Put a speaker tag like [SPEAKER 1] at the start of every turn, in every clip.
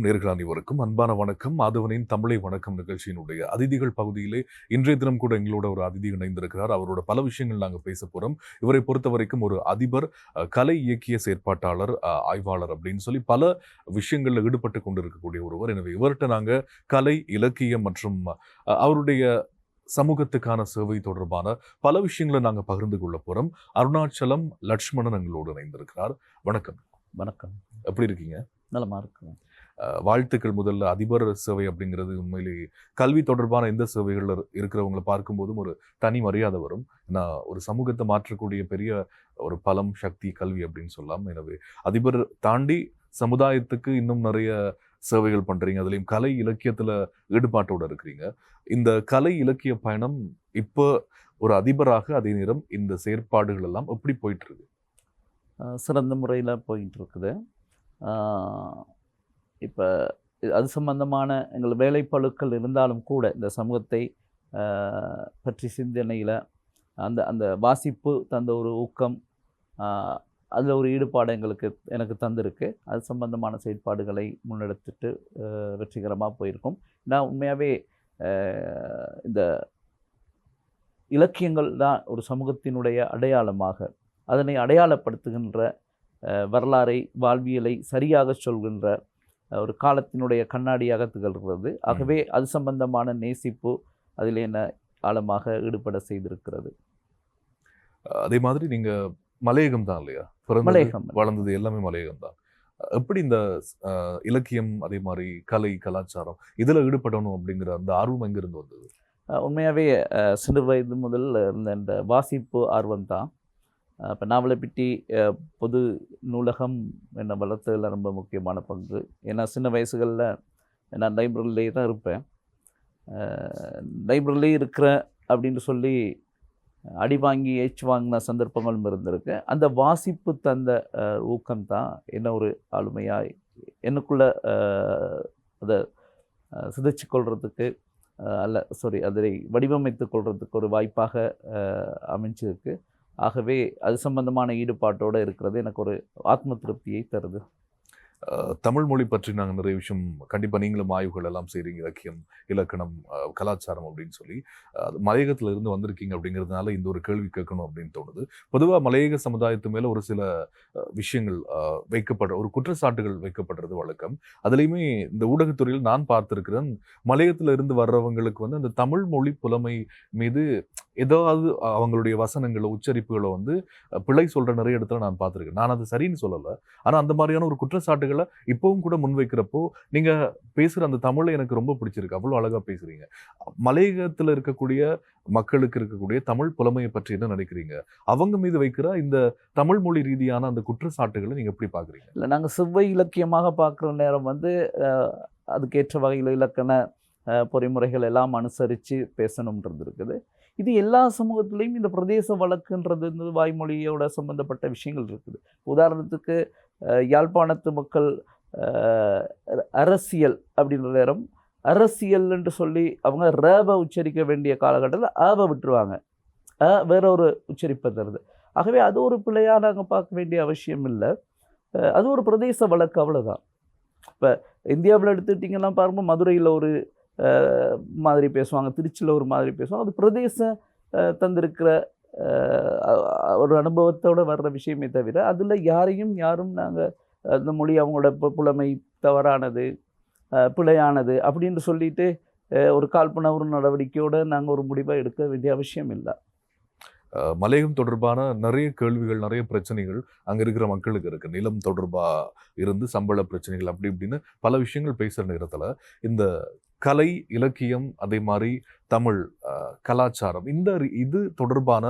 [SPEAKER 1] நேர்கள் அனைவருக்கும் அன்பான வணக்கம். மாதவனின் தமிழை வணக்கம் நிகழ்ச்சியினுடைய அதிதிகள் பகுதியிலே இன்றைய தினம் கூட எங்களோட ஒரு அதிதி இணைந்திருக்கிறார். அவரோட பல விஷயங்கள் நாங்கள் பேச போறோம். இவரை பொறுத்த வரைக்கும் ஒரு அதிபர், கலை இயக்கிய செயற்பாட்டாளர், ஆய்வாளர் அப்படின்னு சொல்லி பல விஷயங்கள்ல ஈடுபட்டு கொண்டிருக்கக்கூடிய ஒருவர். எனவே இவர்கிட்ட நாங்க கலை, இலக்கியம் மற்றும் அவருடைய சமூகத்துக்கான சேவை தொடர்பான பல விஷயங்களை நாங்க பகிர்ந்து கொள்ள போறோம். அருணாச்சலம் லட்சுமணன் எங்களோடு இணைந்திருக்கிறார். வணக்கம்.
[SPEAKER 2] வணக்கம்.
[SPEAKER 1] எப்படி இருக்கீங்க?
[SPEAKER 2] நலமா இருக்குங்க.
[SPEAKER 1] வாழ்த்துக்கள். முதல்ல அதிபர் சேவை அப்படிங்கிறது உண்மையிலேயே கல்வி தொடர்பான எந்த சேவைகள் இருக்கிறவங்களை பார்க்கும்போதும் ஒரு தனி மரியாதை வரும். நான் ஒரு சமூகத்தை மாற்றக்கூடிய பெரிய ஒரு பலம், சக்தி கல்வி அப்படின்னு சொல்லலாம். எனவே அதிபர் தாண்டி சமுதாயத்துக்கு இன்னும் நிறைய சேவைகள் பண்றீங்க. அதுலேயும் கலை இலக்கியத்துல ஈடுபாட்டோட இருக்கிறீங்க. இந்த கலை இலக்கிய பயணம் இப்போ ஒரு அதிபராக அதே நேரம் இந்த செயற்பாடுகள் எல்லாம் எப்படி போயிட்டு இருக்கு?
[SPEAKER 2] சிறந்த முறையில் போயிட்டு இருக்குது. இப்போ அது சம்பந்தமான எங்கள் வேலைப்பளுக்கள் இருந்தாலும் கூட இந்த சமூகத்தை பற்றி சிந்தனையில் அந்த அந்த வாசிப்பு தந்த ஒரு ஊக்கம், அதில் ஒரு ஈடுபாடு எனக்கு தந்திருக்கு. அது சம்பந்தமான செயற்பாடுகளை முன்னெடுத்துட்டு வெற்றிகரமாக போயிருக்கோம். நான் உண்மையாகவே இந்த இலக்கியங்கள் தான் ஒரு சமூகத்தினுடைய அடையாளமாக, அதனை அடையாளப்படுத்துகின்ற வரலாறை, வாழ்வியலை சரியாக சொல்கின்ற ஒரு காலத்தினுடைய கண்ணாடியாக திகழ்கிறது. ஆகவே அது சம்பந்தமான நேசிப்பு அதில் என்ன ஆழமாக ஈடுபட செய்திருக்கிறது.
[SPEAKER 1] அதே மாதிரி நீங்க மலையகம் தான் இல்லையா?
[SPEAKER 2] மலையகம்
[SPEAKER 1] வளர்ந்தது எல்லாமே மலையகம் தான். எப்படி இந்த இலக்கியம், அதே மாதிரி கலை, கலாச்சாரம் இதுல ஈடுபடணும் அப்படிங்கிற அந்த ஆர்வம் எங்கிருந்து வந்தது?
[SPEAKER 2] உண்மையாகவே சிறு வயது முதல் இருந்த இந்த வாசிப்பு ஆர்வம் தான். இப்போ நாவலப்பிட்டி பொது நூலகம் என்னை வளர்த்ததில் ரொம்ப முக்கியமான பங்கு. ஏன்னா சின்ன வயசுகளில் நான் லைப்ரரியிலே தான் இருப்பேன். லைப்ரரியிலே இருக்கிறேன் அப்படின்னு சொல்லி அடி வாங்கி வாங்கின சந்தர்ப்பங்களும் இருந்திருக்கு. அந்த வாசிப்பு தந்த ஊக்கம் தான் என்ன ஒரு ஆளுமையாக எனக்குள்ளே அதை சிதைச்சு கொள்றதுக்கு அதை வடிவமைத்து கொள்றதுக்கு ஒரு வாய்ப்பாக அமைஞ்சிருக்கு. ஆகவே அது சம்பந்தமான ஈடுபாட்டோடு இருக்கிறது எனக்கு ஒரு ஆத்ம திருப்தியை தருது.
[SPEAKER 1] தமிழ் மொழி பற்றி நாங்கள் நிறைய விஷயம் கண்டிப்பாக நீங்களும் ஆய்வுகள் எல்லாம் செய்கிறீங்க. இலக்கியம், இலக்கணம், கலாச்சாரம் அப்படின்னு சொல்லி மலையகத்தில் இருந்து வந்திருக்கீங்க அப்படிங்கிறதுனால இந்த ஒரு கேள்வி கேட்கணும் அப்படின்னு தோணுது. பொதுவாக மலையக சமுதாயத்து மேலே ஒரு சில விஷயங்கள் ஒரு குற்றச்சாட்டுகள் வைக்கப்படுறது வழக்கம். அதுலேயுமே இந்த ஊடகத்துறையில் நான் பார்த்துருக்கிறேன், மலையகத்தில் இருந்து வர்றவங்களுக்கு வந்து அந்த தமிழ் மொழி புலமை மீது ஏதாவது அவங்களுடைய வசனங்களோ உச்சரிப்புகளோ வந்து பிழை சொல்கிற நிறைய இடத்துல நான் பார்த்துருக்கேன். நான் அது சரின்னு சொல்லலை, ஆனால் அந்த மாதிரியான ஒரு குற்றச்சாட்டுகளை இப்பவும் கூட முன்வைக்கிறப்போ நீங்க பேசுற அந்த தமிழை எனக்கு ரொம்ப பிடிச்சிருக்கு. அவ்வளவு அழகா பேசுறீங்க. மலையகத்துல இருக்கக்கூடிய மக்களுக்கு இருக்கக்கூடிய தமிழ் புலமையை பற்றி என்ன நினைக்கிறீங்க? அவங்க மீது வைக்கிற இந்த தமிழ் மொழி ரீதியான அந்த குற்றச்சாட்டுகளை நீங்க எப்படி பாக்குறீங்க?
[SPEAKER 2] இல்லை, நாங்கள் செவ்வை இலக்கியமாக பார்க்குற நேரம் வந்து அதுக்கேற்ற வகையில் இலக்கண பொறிமுறைகள் எல்லாம் அனுசரித்து பேசணுன்றது இருக்குது. இது எல்லா சமூகத்திலையும் இந்த பிரதேச வழக்குன்றது இந்த வாய்மொழியோட சம்பந்தப்பட்ட விஷயங்கள் இருக்குது. உதாரணத்துக்கு யாழ்ப்பாணத்து மக்கள் அரசியல் அப்படின்ற நேரம் அரசியல் என்று சொல்லி அவங்க ரேவை உச்சரிக்க வேண்டிய காலகட்டத்தில் ஆவை விட்டுருவாங்க, வேற ஒரு உச்சரிப்பை தருது. ஆகவே அது ஒரு பிள்ளையாக நாங்கள் பார்க்க வேண்டிய அவசியம் இல்லை. அது ஒரு பிரதேச வழக்கு, அவ்வளோதான். இப்போ இந்தியாவில் எடுத்துக்கிட்டிங்கன்னா பாருங்கள், மதுரையில் ஒரு மாதிரி பேசுவாங்க, திருச்சியில் ஒரு மாதிரி பேசுவாங்க. அது பிரதேச தந்திருக்கிற ஒரு அனுபவத்தோடு வர்ற விஷயமே தவிர அதில் யாரும் நாங்கள் அந்த மொழி அவங்களோட புலமை தவறானது, பிழையானது அப்படின்னு சொல்லிட்டு ஒரு காழ்ப்புணர்வு நடவடிக்கையோடு நாங்கள் ஒரு முடிவை எடுக்க வேண்டிய அவசியம் இல்லை.
[SPEAKER 1] மலையகம் தொடர்பான நிறைய கேள்விகள், நிறைய பிரச்சனைகள் அங்கே இருக்கிற மக்களுக்கு இருக்குது. நிலம் தொடர்பாக இருந்து சம்பள பிரச்சனைகள் அப்படி இப்படின்னு பல விஷயங்கள் பேசுகிற நேரத்தில் இந்த கலை, இலக்கியம், அதே மாதிரி தமிழ் கலாச்சாரம் இது தொடர்பான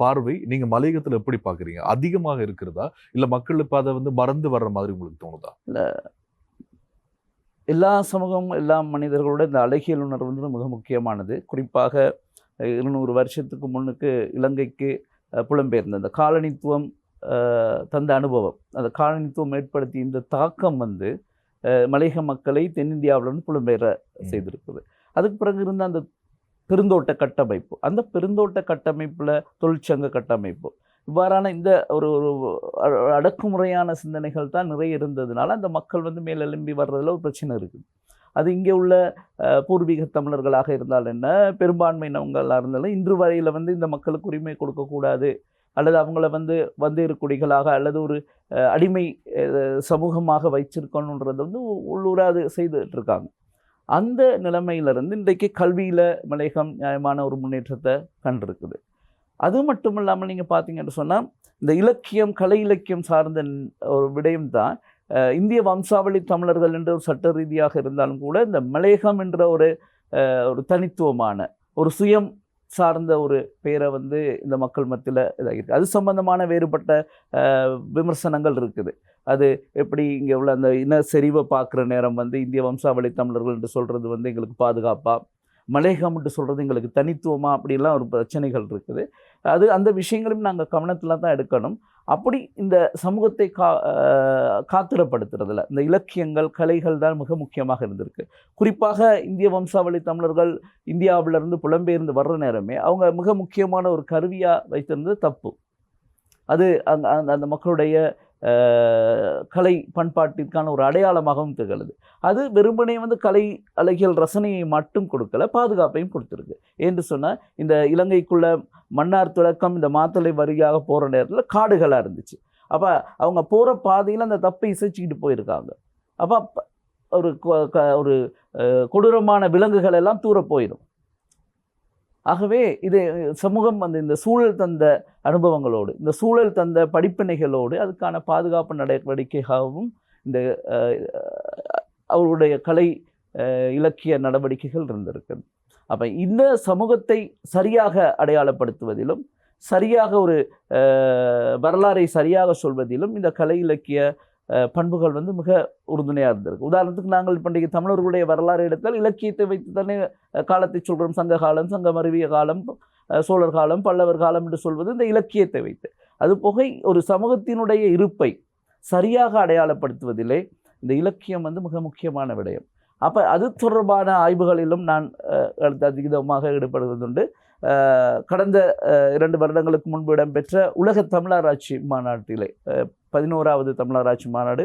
[SPEAKER 1] பார்வை நீங்கள் மலையகத்தில் எப்படி பார்க்குறீங்க? அதிகமாக இருக்கிறதா, இல்லை மக்கள் இப்போ அதை வந்து மறந்து வர்ற மாதிரி உங்களுக்கு தோணுதா?
[SPEAKER 2] இல்லை, எல்லா சமூகமும் எல்லா மனிதர்களோட இந்த அழகியல் உணர்வு வந்து மிக முக்கியமானது. குறிப்பாக 200 வருஷத்துக்கு முன்னுக்கு இலங்கைக்கு புலம்பெயர்ந்த அந்த காலனித்துவம் தந்த அனுபவம், அந்த காலனித்துவம் ஏற்படுத்திய இந்த தாக்கம் வந்து மலையக மக்களை தென்னிந்தியாவிலிருந்து புலம்பெயர செய்திருக்குது. அதுக்கு பிறகு இருந்த அந்த பெருந்தோட்ட கட்டமைப்பு, அந்த பெருந்தோட்ட கட்டமைப்பில் தொழிற்சங்க கட்டமைப்பு, இவ்வாறான இந்த ஒரு ஒரு அடக்குமுறையான சிந்தனைகள் தான் நிறைய இருந்ததுனால அந்த மக்கள் வந்து மேலெழும்பி வர்றதுல ஒரு பிரச்சனை இருக்குது. அது இங்கே உள்ள பூர்வீக தமிழர்களாக இருந்தால் என்ன, பெரும்பான்மையினவங்களாக இருந்தாலும் இன்று வரையில் வந்து இந்த மக்களுக்கு உரிமை கொடுக்கக்கூடாது, அல்லது அவங்கள வந்து வந்தேறு குடிகளாக அல்லது ஒரு அடிமை சமூகமாக வச்சிருக்கணுன்றது வந்து உள்ளூராக செய்துட்டு இருக்காங்க. அந்த நிலைமையிலிருந்து இன்றைக்கு கல்வியில் மலையகம் நியாயமான ஒரு முன்னேற்றத்தை கண்டிருக்குது. அது மட்டும் இல்லாமல் நீங்கள் பார்த்தீங்கன்னு சொன்னால் இந்த இலக்கியம், கலை இலக்கியம் சார்ந்த ஒரு விடயம் தான் இந்திய வம்சாவளி தமிழர்கள் என்ற ஒரு சட்ட ரீதியாக இருந்தாலும் கூட இந்த மலையகம் என்ற ஒரு தனித்துவமான ஒரு சுயம் சார்ந்த ஒரு பெயரை வந்து இந்த மக்கள் மத்தியில் இதாகிருக்கு. அது சம்பந்தமான வேறுபட்ட விமர்சனங்கள் இருக்குது. அது எப்படி இங்கே உள்ள அந்த இன செறிவை பார்க்குற நேரம் வந்து இந்திய வம்சாவளி தமிழர்கள் என்று சொல்கிறது வந்து எங்களுக்கு பாதுகாப்பாக, மலையகம் என்று சொல்கிறது எங்களுக்கு தனித்துவமாக, அப்படிலாம் ஒரு பிரச்சனைகள் இருக்குது. அது அந்த விஷயங்களையும் நாங்கள் கவனத்தில் தான் எடுக்கணும். அப்படி இந்த சமூகத்தை காத்திரப்படுத்துறதுல இந்த இலக்கியங்கள், கலைகள் தான் மிக முக்கியமாக இருந்திருக்கு. குறிப்பாக இந்திய வம்சாவளி தமிழர்கள் இந்தியாவிலிருந்து புலம்பெயர்ந்து வர்ற நேரமே அவங்க மிக முக்கியமான ஒரு கருவியாக வைத்திருந்தது தப்பு. அது அந்த மக்களுடைய கலை பண்பாட்டிற்கான ஒரு அடையாளமாகவும் திகழுது. அது வெறுமனே வந்து கலை அழகியல் ரசனையை மட்டும் கொடுக்கல, பாதுகாப்பையும் கொடுத்துருக்கு. என்று சொன்னால் இந்த இலங்கைக்குள்ள மன்னார் தொடக்கம் இந்த மாத்தளை வரியாக போகிற நேரத்தில் காடுகளாக இருந்துச்சு. அப்போ அவங்க போகிற பாதையில் அந்த தப்பை இசைச்சிக்கிட்டு போயிருக்காங்க. அப்போ ஒரு கொடூரமான விலங்குகள் எல்லாம் தூர போயிடும். ஆகவே இது சமூகம் வந்து இந்த சூழல் தந்த அனுபவங்களோடு, இந்த சூழல் தந்த படிப்பினைகளோடு அதுக்கான பாதுகாப்பு நடவடிக்கையாகவும் இந்த அவருடைய கலை இலக்கிய நடவடிக்கைகள் இருந்திருக்கு. அப்போ இந்த சமூகத்தை சரியாக அடையாளப்படுத்துவதிலும், சரியாக ஒரு வரலாறை சரியாக சொல்வதிலும் இந்த கலை இலக்கிய பண்புகள் வந்து மிக உறுதுணையாக இருந்திருக்கு. உதாரணத்துக்கு நாங்கள் பண்டிகை தமிழர்களுடைய வரலாறு எடுத்தால் இலக்கியத்தை வைத்து தானே காலத்தை சொல்கிறோம். சங்க காலம், சங்கம் அறிவிய காலம், சோழர் காலம், பல்லவர் காலம் என்று சொல்வது இந்த இலக்கியத்தை வைத்து. அது போக ஒரு சமூகத்தினுடைய இருப்பை சரியாக அடையாளப்படுத்துவதிலே இந்த இலக்கியம் வந்து மிக முக்கியமான விடயம். அப்போ அது தொடர்பான ஆய்வுகளிலும் நான் அதிகமாக ஈடுபடுவதுண்டு. கடந்த 2 வருடங்களுக்கு முன்பு இடம்பெற்ற உலக தமிழராட்சி மாநாட்டிலே 11வது தமிழராட்சி மாநாடு,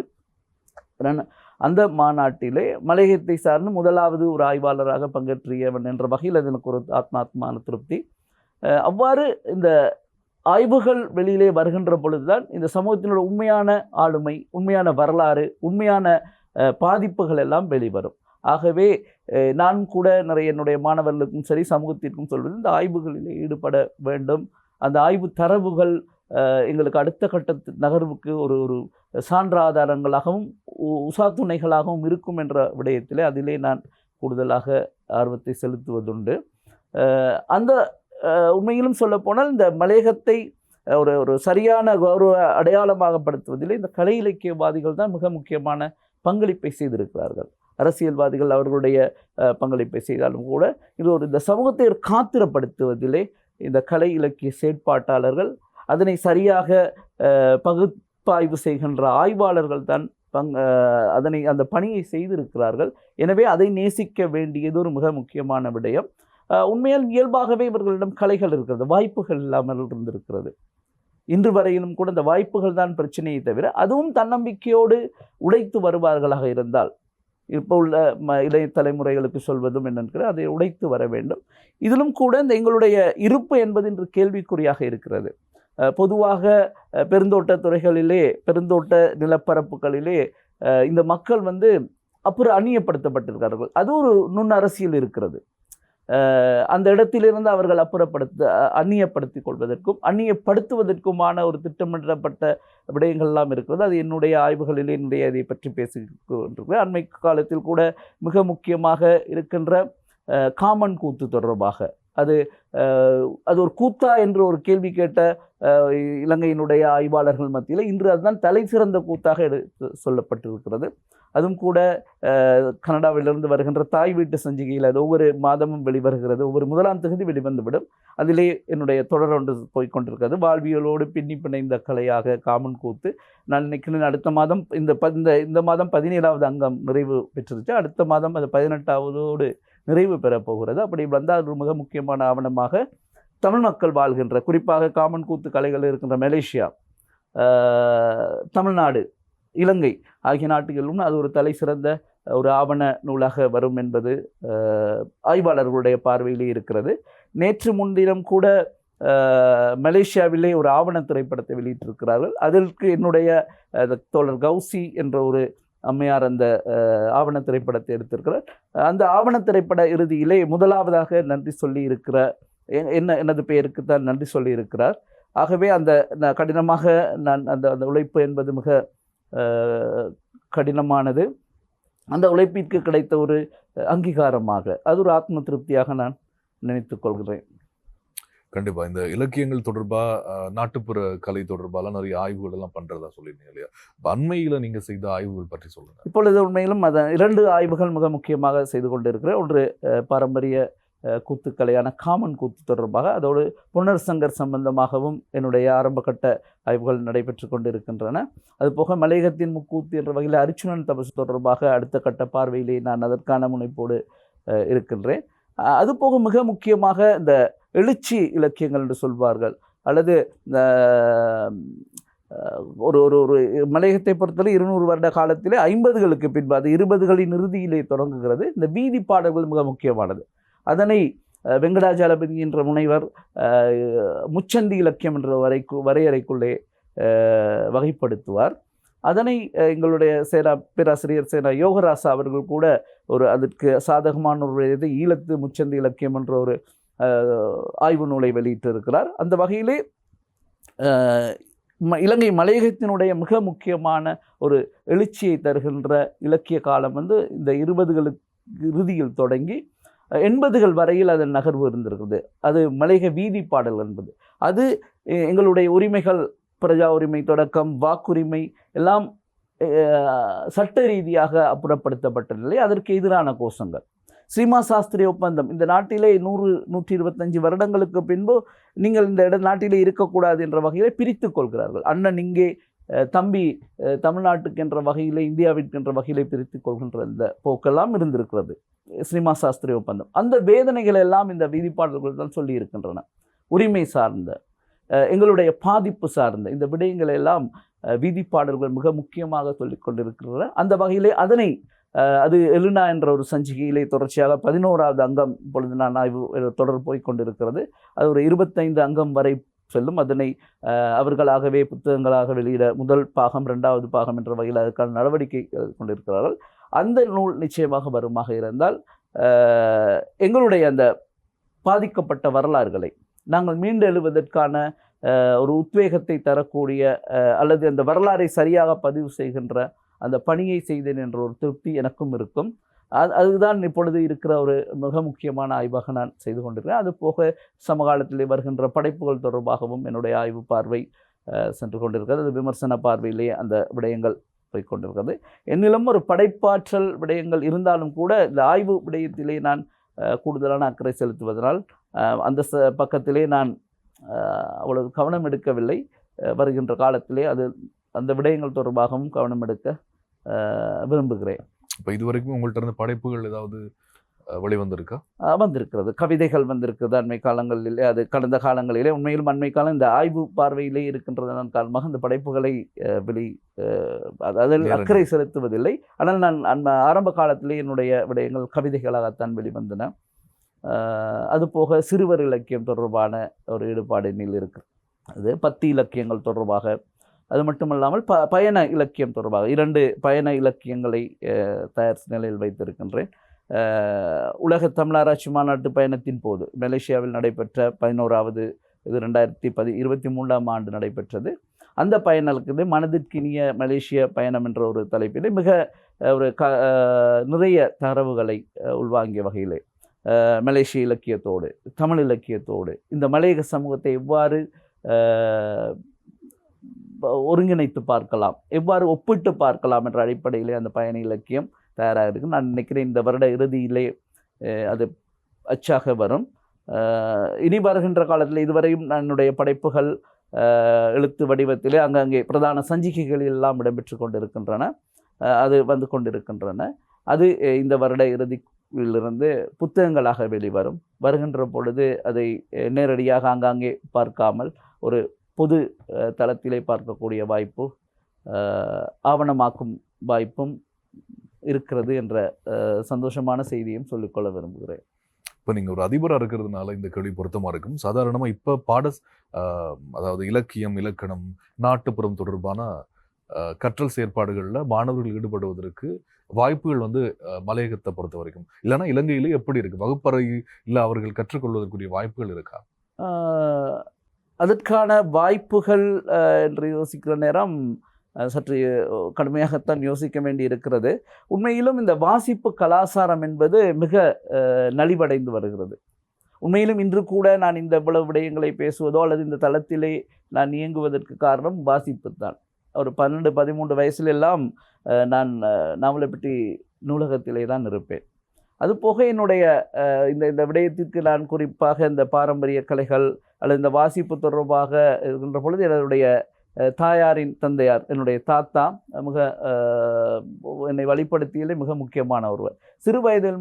[SPEAKER 2] அந்த மாநாட்டிலே மலையகத்தை சார்ந்து முதலாவது ஒரு ஆய்வாளராக பங்கேற்றியவன் என்ற வகையில் அது எனக்கு ஒரு ஆத்மாத்மான திருப்தி. அவ்வாறு இந்த ஆய்வுகள் வெளியிலே வருகின்ற பொழுதுதான் இந்த சமூகத்தினோட உண்மையான ஆளுமை, உண்மையான வரலாறு, உண்மையான பாதிப்புகள் எல்லாம் வெளிவரும். ஆகவே நான் கூட நிறைய என்னுடைய மாணவர்களுக்கும் சரி சமூகத்திற்கும் சொல்வது இந்த ஆய்வுகளில் ஈடுபட வேண்டும். அந்த ஆய்வு தரவுகள் எங்களுக்கு அடுத்த கட்ட நகர்வுக்கு ஒரு ஒரு சான்றாதாரங்களாகவும் உசாத்துணைகளாகவும் இருக்கும் என்ற விடயத்திலே அதிலே நான் கூடுதலாக ஆர்வத்தை செலுத்துவதுண்டு. அந்த உண்மையிலும் சொல்லப்போனால் இந்த மலையகத்தை ஒரு சரியான கௌரவ அடையாளமாகப்படுத்துவதில் இந்த கலை இலக்கியவாதிகள் தான் மிக முக்கியமான பங்களிப்பை செய்திருக்கிறார்கள். அரசியல்வாதிகள் அவர்களுடைய பங்களிப்பை செய்தாலும் கூட இது இந்த சமூகத்தை காத்திரப்படுத்துவதிலே இந்த கலை இலக்கிய செயற்பாட்டாளர்கள், அதனை சரியாக பகுப்பாய்வு செய்கின்ற ஆய்வாளர்கள் தான் அந்த பணியை செய்திருக்கிறார்கள். எனவே அதை நேசிக்க வேண்டியது ஒரு மிக முக்கியமான விடயம். உண்மையில் இயல்பாகவே இவர்களிடம் கலைகள் இருக்கிறது, வாய்ப்புகள் இல்லாமல் இருந்திருக்கிறது. இன்று வரையிலும் கூட இந்த வாய்ப்புகள் தான் பிரச்சனையை தவிர அதுவும் தன்னம்பிக்கையோடு உடைத்து வருவார்களாக இருந்தால், இப்போ உள்ள இளைய தலைமுறைகளுக்கு சொல்வதும் என்னென்கிற அதை உடைத்து வர வேண்டும். இதிலும் கூட இந்த எங்களுடைய இருப்பு என்பது இன்று கேள்விக்குறியாக இருக்கிறது. பொதுவாக பெருந்தோட்ட துறைகளிலே, பெருந்தோட்ட நிலப்பரப்புகளிலே இந்த மக்கள் வந்து அப்புறம் அந்நியப்படுத்தப்பட்டிருக்கிறார்கள். அது ஒரு நுண் அரசியல் இருக்கிறது. அந்த இடத்திலிருந்து அவர்கள் அந்நியப்படுத்திக் கொள்வதற்கும் அந்நியப்படுத்துவதற்குமான ஒரு திட்டமிடப்பட்ட விடயங்கள்லாம் இருக்கிறது. அது என்னுடைய ஆய்வுகளிலே என்னுடைய இதை பற்றி பேசிக்கொண்டிருக்கிறேன். அண்மை காலத்தில் கூட மிக முக்கியமாக இருக்கின்ற காமன் கூத்து தொடர்பாக அது ஒரு கூத்தா என்று ஒரு கேள்வி கேட்ட இலங்கையினுடைய ஆய்வாளர்கள் மத்தியில் இன்று அதுதான் தலை சிறந்த கூத்தாக சொல்லப்பட்டிருக்கிறது. அதுவும் கூட கனடாவிலிருந்து வருகின்ற தாய் வீட்டு சஞ்சிகையில் அது ஒவ்வொரு மாதமும் வெளிவருகிறது. ஒவ்வொரு 1ஆம் தேதி வெளிவந்துவிடும். அதிலே என்னுடைய தொடர் ஒன்று போய்கொண்டிருக்கிறது. வாழ்வியலோடு பின்னி பிணைந்த கலையாக காமன் கூத்து. நான் நினைக்கிறேன் அடுத்த மாதம் இந்த மாதம் 17வது அங்கம் நிறைவு பெற்றிருச்சு. அடுத்த மாதம் அது 18வதோடு நிறைவு பெறப்போகிறது. அப்படி வந்தால் ஒரு மிக முக்கியமான ஆவணமாக தமிழ் மக்கள் வாழ்கின்ற, குறிப்பாக காமன் கூத்து கலைகள் இருக்கின்ற மலேசியா, தமிழ்நாடு, இலங்கை ஆகிய நாடுகளிலும் அது ஒரு தலை சிறந்த ஒரு ஆவண நூலாக வரும் என்பது ஆய்வாளர்களுடைய பார்வையிலே இருக்கிறது. நேற்று முன்தினம் கூட மலேசியாவிலே ஒரு ஆவண திரைப்படத்தை வெளியிட்டிருக்கிறார்கள். அதற்கு என்னுடைய தோழர் கௌசி என்ற ஒரு அம்மையார் அந்த ஆவண திரைப்படத்தை எடுத்திருக்கிறார். அந்த ஆவண திரைப்பட இறுதியிலே முதலாவதாக நன்றி சொல்லி இருக்கிற எனது பெயருக்கு தான் நன்றி சொல்லி இருக்கிறார். ஆகவே அந்த கடினமாக நான் அந்த உழைப்பு என்பது மிக கடினமானது. அந்த உழைப்பிற்கு கிடைத்த ஒரு அங்கீகாரமாக, அது ஒரு ஆத்ம திருப்தியாக நான் நினைத்துக் கொள்கிறேன்.
[SPEAKER 1] கண்டிப்பா இந்த இலக்கியங்கள் தொடர்பா நாட்டுப்புற கலை தொடர்பாலாம் நிறைய ஆய்வுகள் எல்லாம் பண்றதா சொல்லியிருந்தீங்க இல்லையா? அண்மையில நீங்க செய்த ஆய்வுகள் பற்றி சொல்லுங்க.
[SPEAKER 2] இப்பொழுது உண்மையிலும் அதன் 2 ஆய்வுகள் மிக முக்கியமாக செய்து கொண்டிருக்கிறேன். ஒன்று பாரம்பரிய கூத்துக்கலையான காமன் கூத்து தொடர்பாக, அதோடு புனர்சங்கர் சம்பந்தமாகவும் என்னுடைய ஆரம்பகட்ட ஆய்வுகள் நடைபெற்று கொண்டிருக்கின்றன. அதுபோக மலையகத்தின் முக்கூத்து என்ற வகையில் அர்ச்சுனன் தபசு தொடர்பாக அடுத்த கட்ட பார்வையிலே நான் அதற்கான முனைப்போடு இருக்கின்றேன். அதுபோக மிக முக்கியமாக இந்த எழுச்சி இலக்கியங்கள் என்று சொல்வார்கள், அல்லது ஒரு ஒரு ஒரு மலையகத்தை பொறுத்தவரை 200 வருட காலத்திலே 50களுக்கு பின்பு, அது 20களின் இறுதியிலே தொடங்குகிறது. இந்த வீதி பாடல்கள் மிக முக்கியமானது. அதனை வெங்கடாஜலபதி என்ற முனைவர் முச்சந்தி இலக்கியம் என்ற வரையறைக்குள்ளே வகைப்படுத்துவார். அதனை எங்களுடைய பேராசிரியர் சேனா யோகராசா அவர்கள் கூட அதற்கு சாதகமான ஒரு இதை ஈழத்து முச்சந்தி இலக்கியம் என்ற ஒரு ஆய்வு நூலை வெளியிட்டிருக்கிறார். அந்த வகையிலே இலங்கை மலையகத்தினுடைய மிக முக்கியமான ஒரு எழுச்சியை தருகின்ற இலக்கிய காலம் இந்த 20களுக்கு இறுதியில் தொடங்கி 80கள் வரையில் அதன் நகர்வு இருந்திருக்குது. அது மலையக வீதி பாடல் என்பது, அது எங்களுடைய உரிமைகள், பிரஜா உரிமை தொடக்கம் வாக்குரிமை எல்லாம் சட்ட ரீதியாக அப்புறப்படுத்தப்பட்ட நிலை, அதற்கு எதிரான கோஷங்கள். ஸ்ரீமா சாஸ்திரி ஒப்பந்தம், இந்த நாட்டிலே 100-125 வருடங்களுக்கு பின்பு நீங்கள் இந்த நாட்டிலே இருக்கக்கூடாது என்ற வகையிலே பிரித்து கொள்கிறார்கள். அண்ணன் இங்கே, தம்பி தமிழ்நாட்டுக்கு என்ற வகையிலே, இந்தியாவிற்கு என்ற வகையிலே பிரித்து கொள்கின்ற இந்த போக்கெல்லாம் இருந்திருக்கிறது. ஸ்ரீமா சாஸ்திரி ஒப்பந்தம், அந்த வேதனைகள் எல்லாம் இந்த வீதிப்பாடல்கள் தான் சொல்லி இருக்கின்றன. உரிமை சார்ந்த, எங்களுடைய பாதிப்பு சார்ந்த இந்த விடயங்களை எல்லாம் வீதிப்பாடல்கள் மிக முக்கியமாக சொல்லிக் கொண்டிருக்கின்றன. அந்த வகையிலே அதனை அது எலுனா என்ற ஒரு சஞ்சிகையிலே தொடர்ச்சியாக 11வது அங்கம் இப்பொழுது நான் ஆய்வு தொடர் போய்கொண்டிருக்கிறது. அது ஒரு 25 அங்கம் வரை செல்லும். அதனை அவர்களாகவே புத்தகங்களாக வெளியிட முதல் பாகம் 2வது பாகம் என்ற வகையில் அதற்கான நடவடிக்கை கொண்டிருக்கிறார்கள். அந்த நூல் நிச்சயமாக வருமாக இருந்தால் எங்களுடைய அந்த பாதிக்கப்பட்ட வரலாறுகளை நாங்கள் மீண்டு எழுவதற்கான ஒரு உத்வேகத்தை தரக்கூடிய, அல்லது அந்த வரலாறை சரியாக பதிவு செய்கின்ற அந்த பணியை செய்தேன் என்ற ஒரு திருப்தி எனக்கும் இருக்கும். அதுதான் இப்பொழுது இருக்கிற ஒரு மிக முக்கியமான ஆய்வாக நான் செய்து கொண்டிருக்கிறேன். அது போக சமகாலத்திலே வருகின்ற படைப்புகள் தொடர்பாகவும் என்னுடைய ஆய்வு பார்வை சென்று கொண்டிருக்கிறது. அது விமர்சன பார்வையிலே அந்த விடயங்கள் போய்கொண்டிருக்கிறது. என்னிலும் ஒரு படைப்பாற்றல் விடயங்கள் இருந்தாலும் கூட இந்த ஆய்வு விடயத்திலே நான் கூடுதலான அக்கறை செலுத்துவதனால் அந்த பக்கத்திலே நான் அவ்வளவு கவனம் எடுக்கவில்லை. வருகின்ற காலத்திலே அந்த விடயங்கள் தொடர்பாகவும் கவனம் எடுக்க விரும்புகிறேன்.
[SPEAKER 1] இப்போ இதுவரைக்கும் உங்கள்கிட்ட இருந்த படைப்புகள் ஏதாவது வெளிவந்திருக்கா?
[SPEAKER 2] வந்திருக்கிறது, கவிதைகள் வந்திருக்கிறது அண்மை காலங்களிலே. அது கடந்த காலங்களிலே, உண்மையிலும் அண்மை காலம் இந்த ஆய்வு பார்வையிலே இருக்கின்றதன் காரணமாக இந்த படைப்புகளை அதில் அக்கறை செலுத்துவதில்லை. ஆனால் நான் ஆரம்ப காலத்திலே என்னுடைய விடயங்கள் கவிதைகளாகத்தான் வெளிவந்தன. அதுபோக சிறுவர் இலக்கியம் தொடர்பான ஒரு ஈடுபாடு என்னில் இருக்குது. அது பத்தி இலக்கியங்கள் தொடர்பாக, அது மட்டுமல்லாமல் பயண இலக்கியம் தொடர்பாக 2 பயண இலக்கியங்களை தயார் நிலையில் வைத்திருக்கின்றேன். உலக தமிழாராய்ச்சி மாநாட்டு பயணத்தின் போது மலேசியாவில் நடைபெற்ற 11வது, இது 2023ஆம் ஆண்டு நடைபெற்றது. அந்த பயணத்துக்கு மனதிற்கினிய மலேசிய பயணம் என்ற ஒரு தலைப்பிலே மிக ஒரு நிறைய தரவுகளை உள்வாங்கிய வகையிலே மலேசிய இலக்கியத்தோடு தமிழ் இலக்கியத்தோடு இந்த மலையக சமூகத்தை எவ்வாறு ஒருங்கிணைத்து பார்க்கலாம், எவ்வாறு ஒப்பிட்டு பார்க்கலாம் என்ற அடிப்படையிலே அந்த பயண இலக்கியம் தயாராக இருக்கு. நான் நினைக்கிறேன் இந்த வருட இறுதியிலே அது அச்சாக வரும். இனி வருகின்ற காலத்தில் இதுவரையும் என்னுடைய படைப்புகள் எழுத்து வடிவத்திலே அங்கங்கே பிரதான சஞ்சிகைகளில் எல்லாம் இடம்பெற்று கொண்டிருக்கின்றன. அது வந்து கொண்டிருக்கின்றன. அது இந்த வருட இறுதி இருந்து புத்தகங்களாக வெளிவரும். வருகின்ற பொழுது அதை நேரடியாக ஆங்காங்கே பார்க்காமல் ஒரு பொது தளத்திலே பார்க்கக்கூடிய வாய்ப்பு, ஆவணமாக்கும் வாய்ப்பும் இருக்கிறது என்ற சந்தோஷமான செய்தியும் சொல்லிக்கொள்ள விரும்புகிறேன்.
[SPEAKER 1] இப்போ நீங்கள் ஒரு அதிபராக இருக்கிறதுனால இந்த கேள்வி பொருத்தமாக இருக்கும். சாதாரணமாக இப்போ அதாவது இலக்கியம், இலக்கணம், நாட்டுப்புறம் தொடர்பான கற்றல் செயற்பாடுகளில் மாணவர்கள் ஈடுபடுவதற்கு வாய்ப்புகள் வந்து மலையகத்தை பொறுத்த வரைக்கும், இல்லைன்னா இலங்கையிலே எப்படி இருக்கு? வகுப்பறை இல்லை அவர்கள் கற்றுக்கொள்வதற்குரிய வாய்ப்புகள் இருக்கா?
[SPEAKER 2] அதற்கான வாய்ப்புகள் என்று யோசிக்கிற நேரம் சற்று கடுமையாகத்தான் யோசிக்க வேண்டி இருக்கிறது. உண்மையிலும் இந்த வாசிப்பு கலாச்சாரம் என்பது மிக நலிவடைந்து வருகிறது. உண்மையிலும் இன்று கூட நான் இந்த இவ்வளவு விடயங்களை பேசுவதோ அல்லது இந்த தளத்திலே நான் இயங்குவதற்கு காரணம் வாசிப்பு தான். ஒரு 12-13 வயசுலெல்லாம் நான் நாவலப்பிட்டி நூலகத்திலே தான் இருப்பேன். அதுபோக என்னுடைய இந்த விடயத்திற்கு நான் குறிப்பாக இந்த பாரம்பரிய கலைகள் அல்லது இந்த வாசிப்பு தொடர்பாக இருக்கின்ற பொழுது என்னுடைய தாயாரின் தந்தையார், என்னுடைய தாத்தா மிக என்னை வழிப்படுத்தியதிலே மிக முக்கியமான ஒருவர். சிறு வயதில்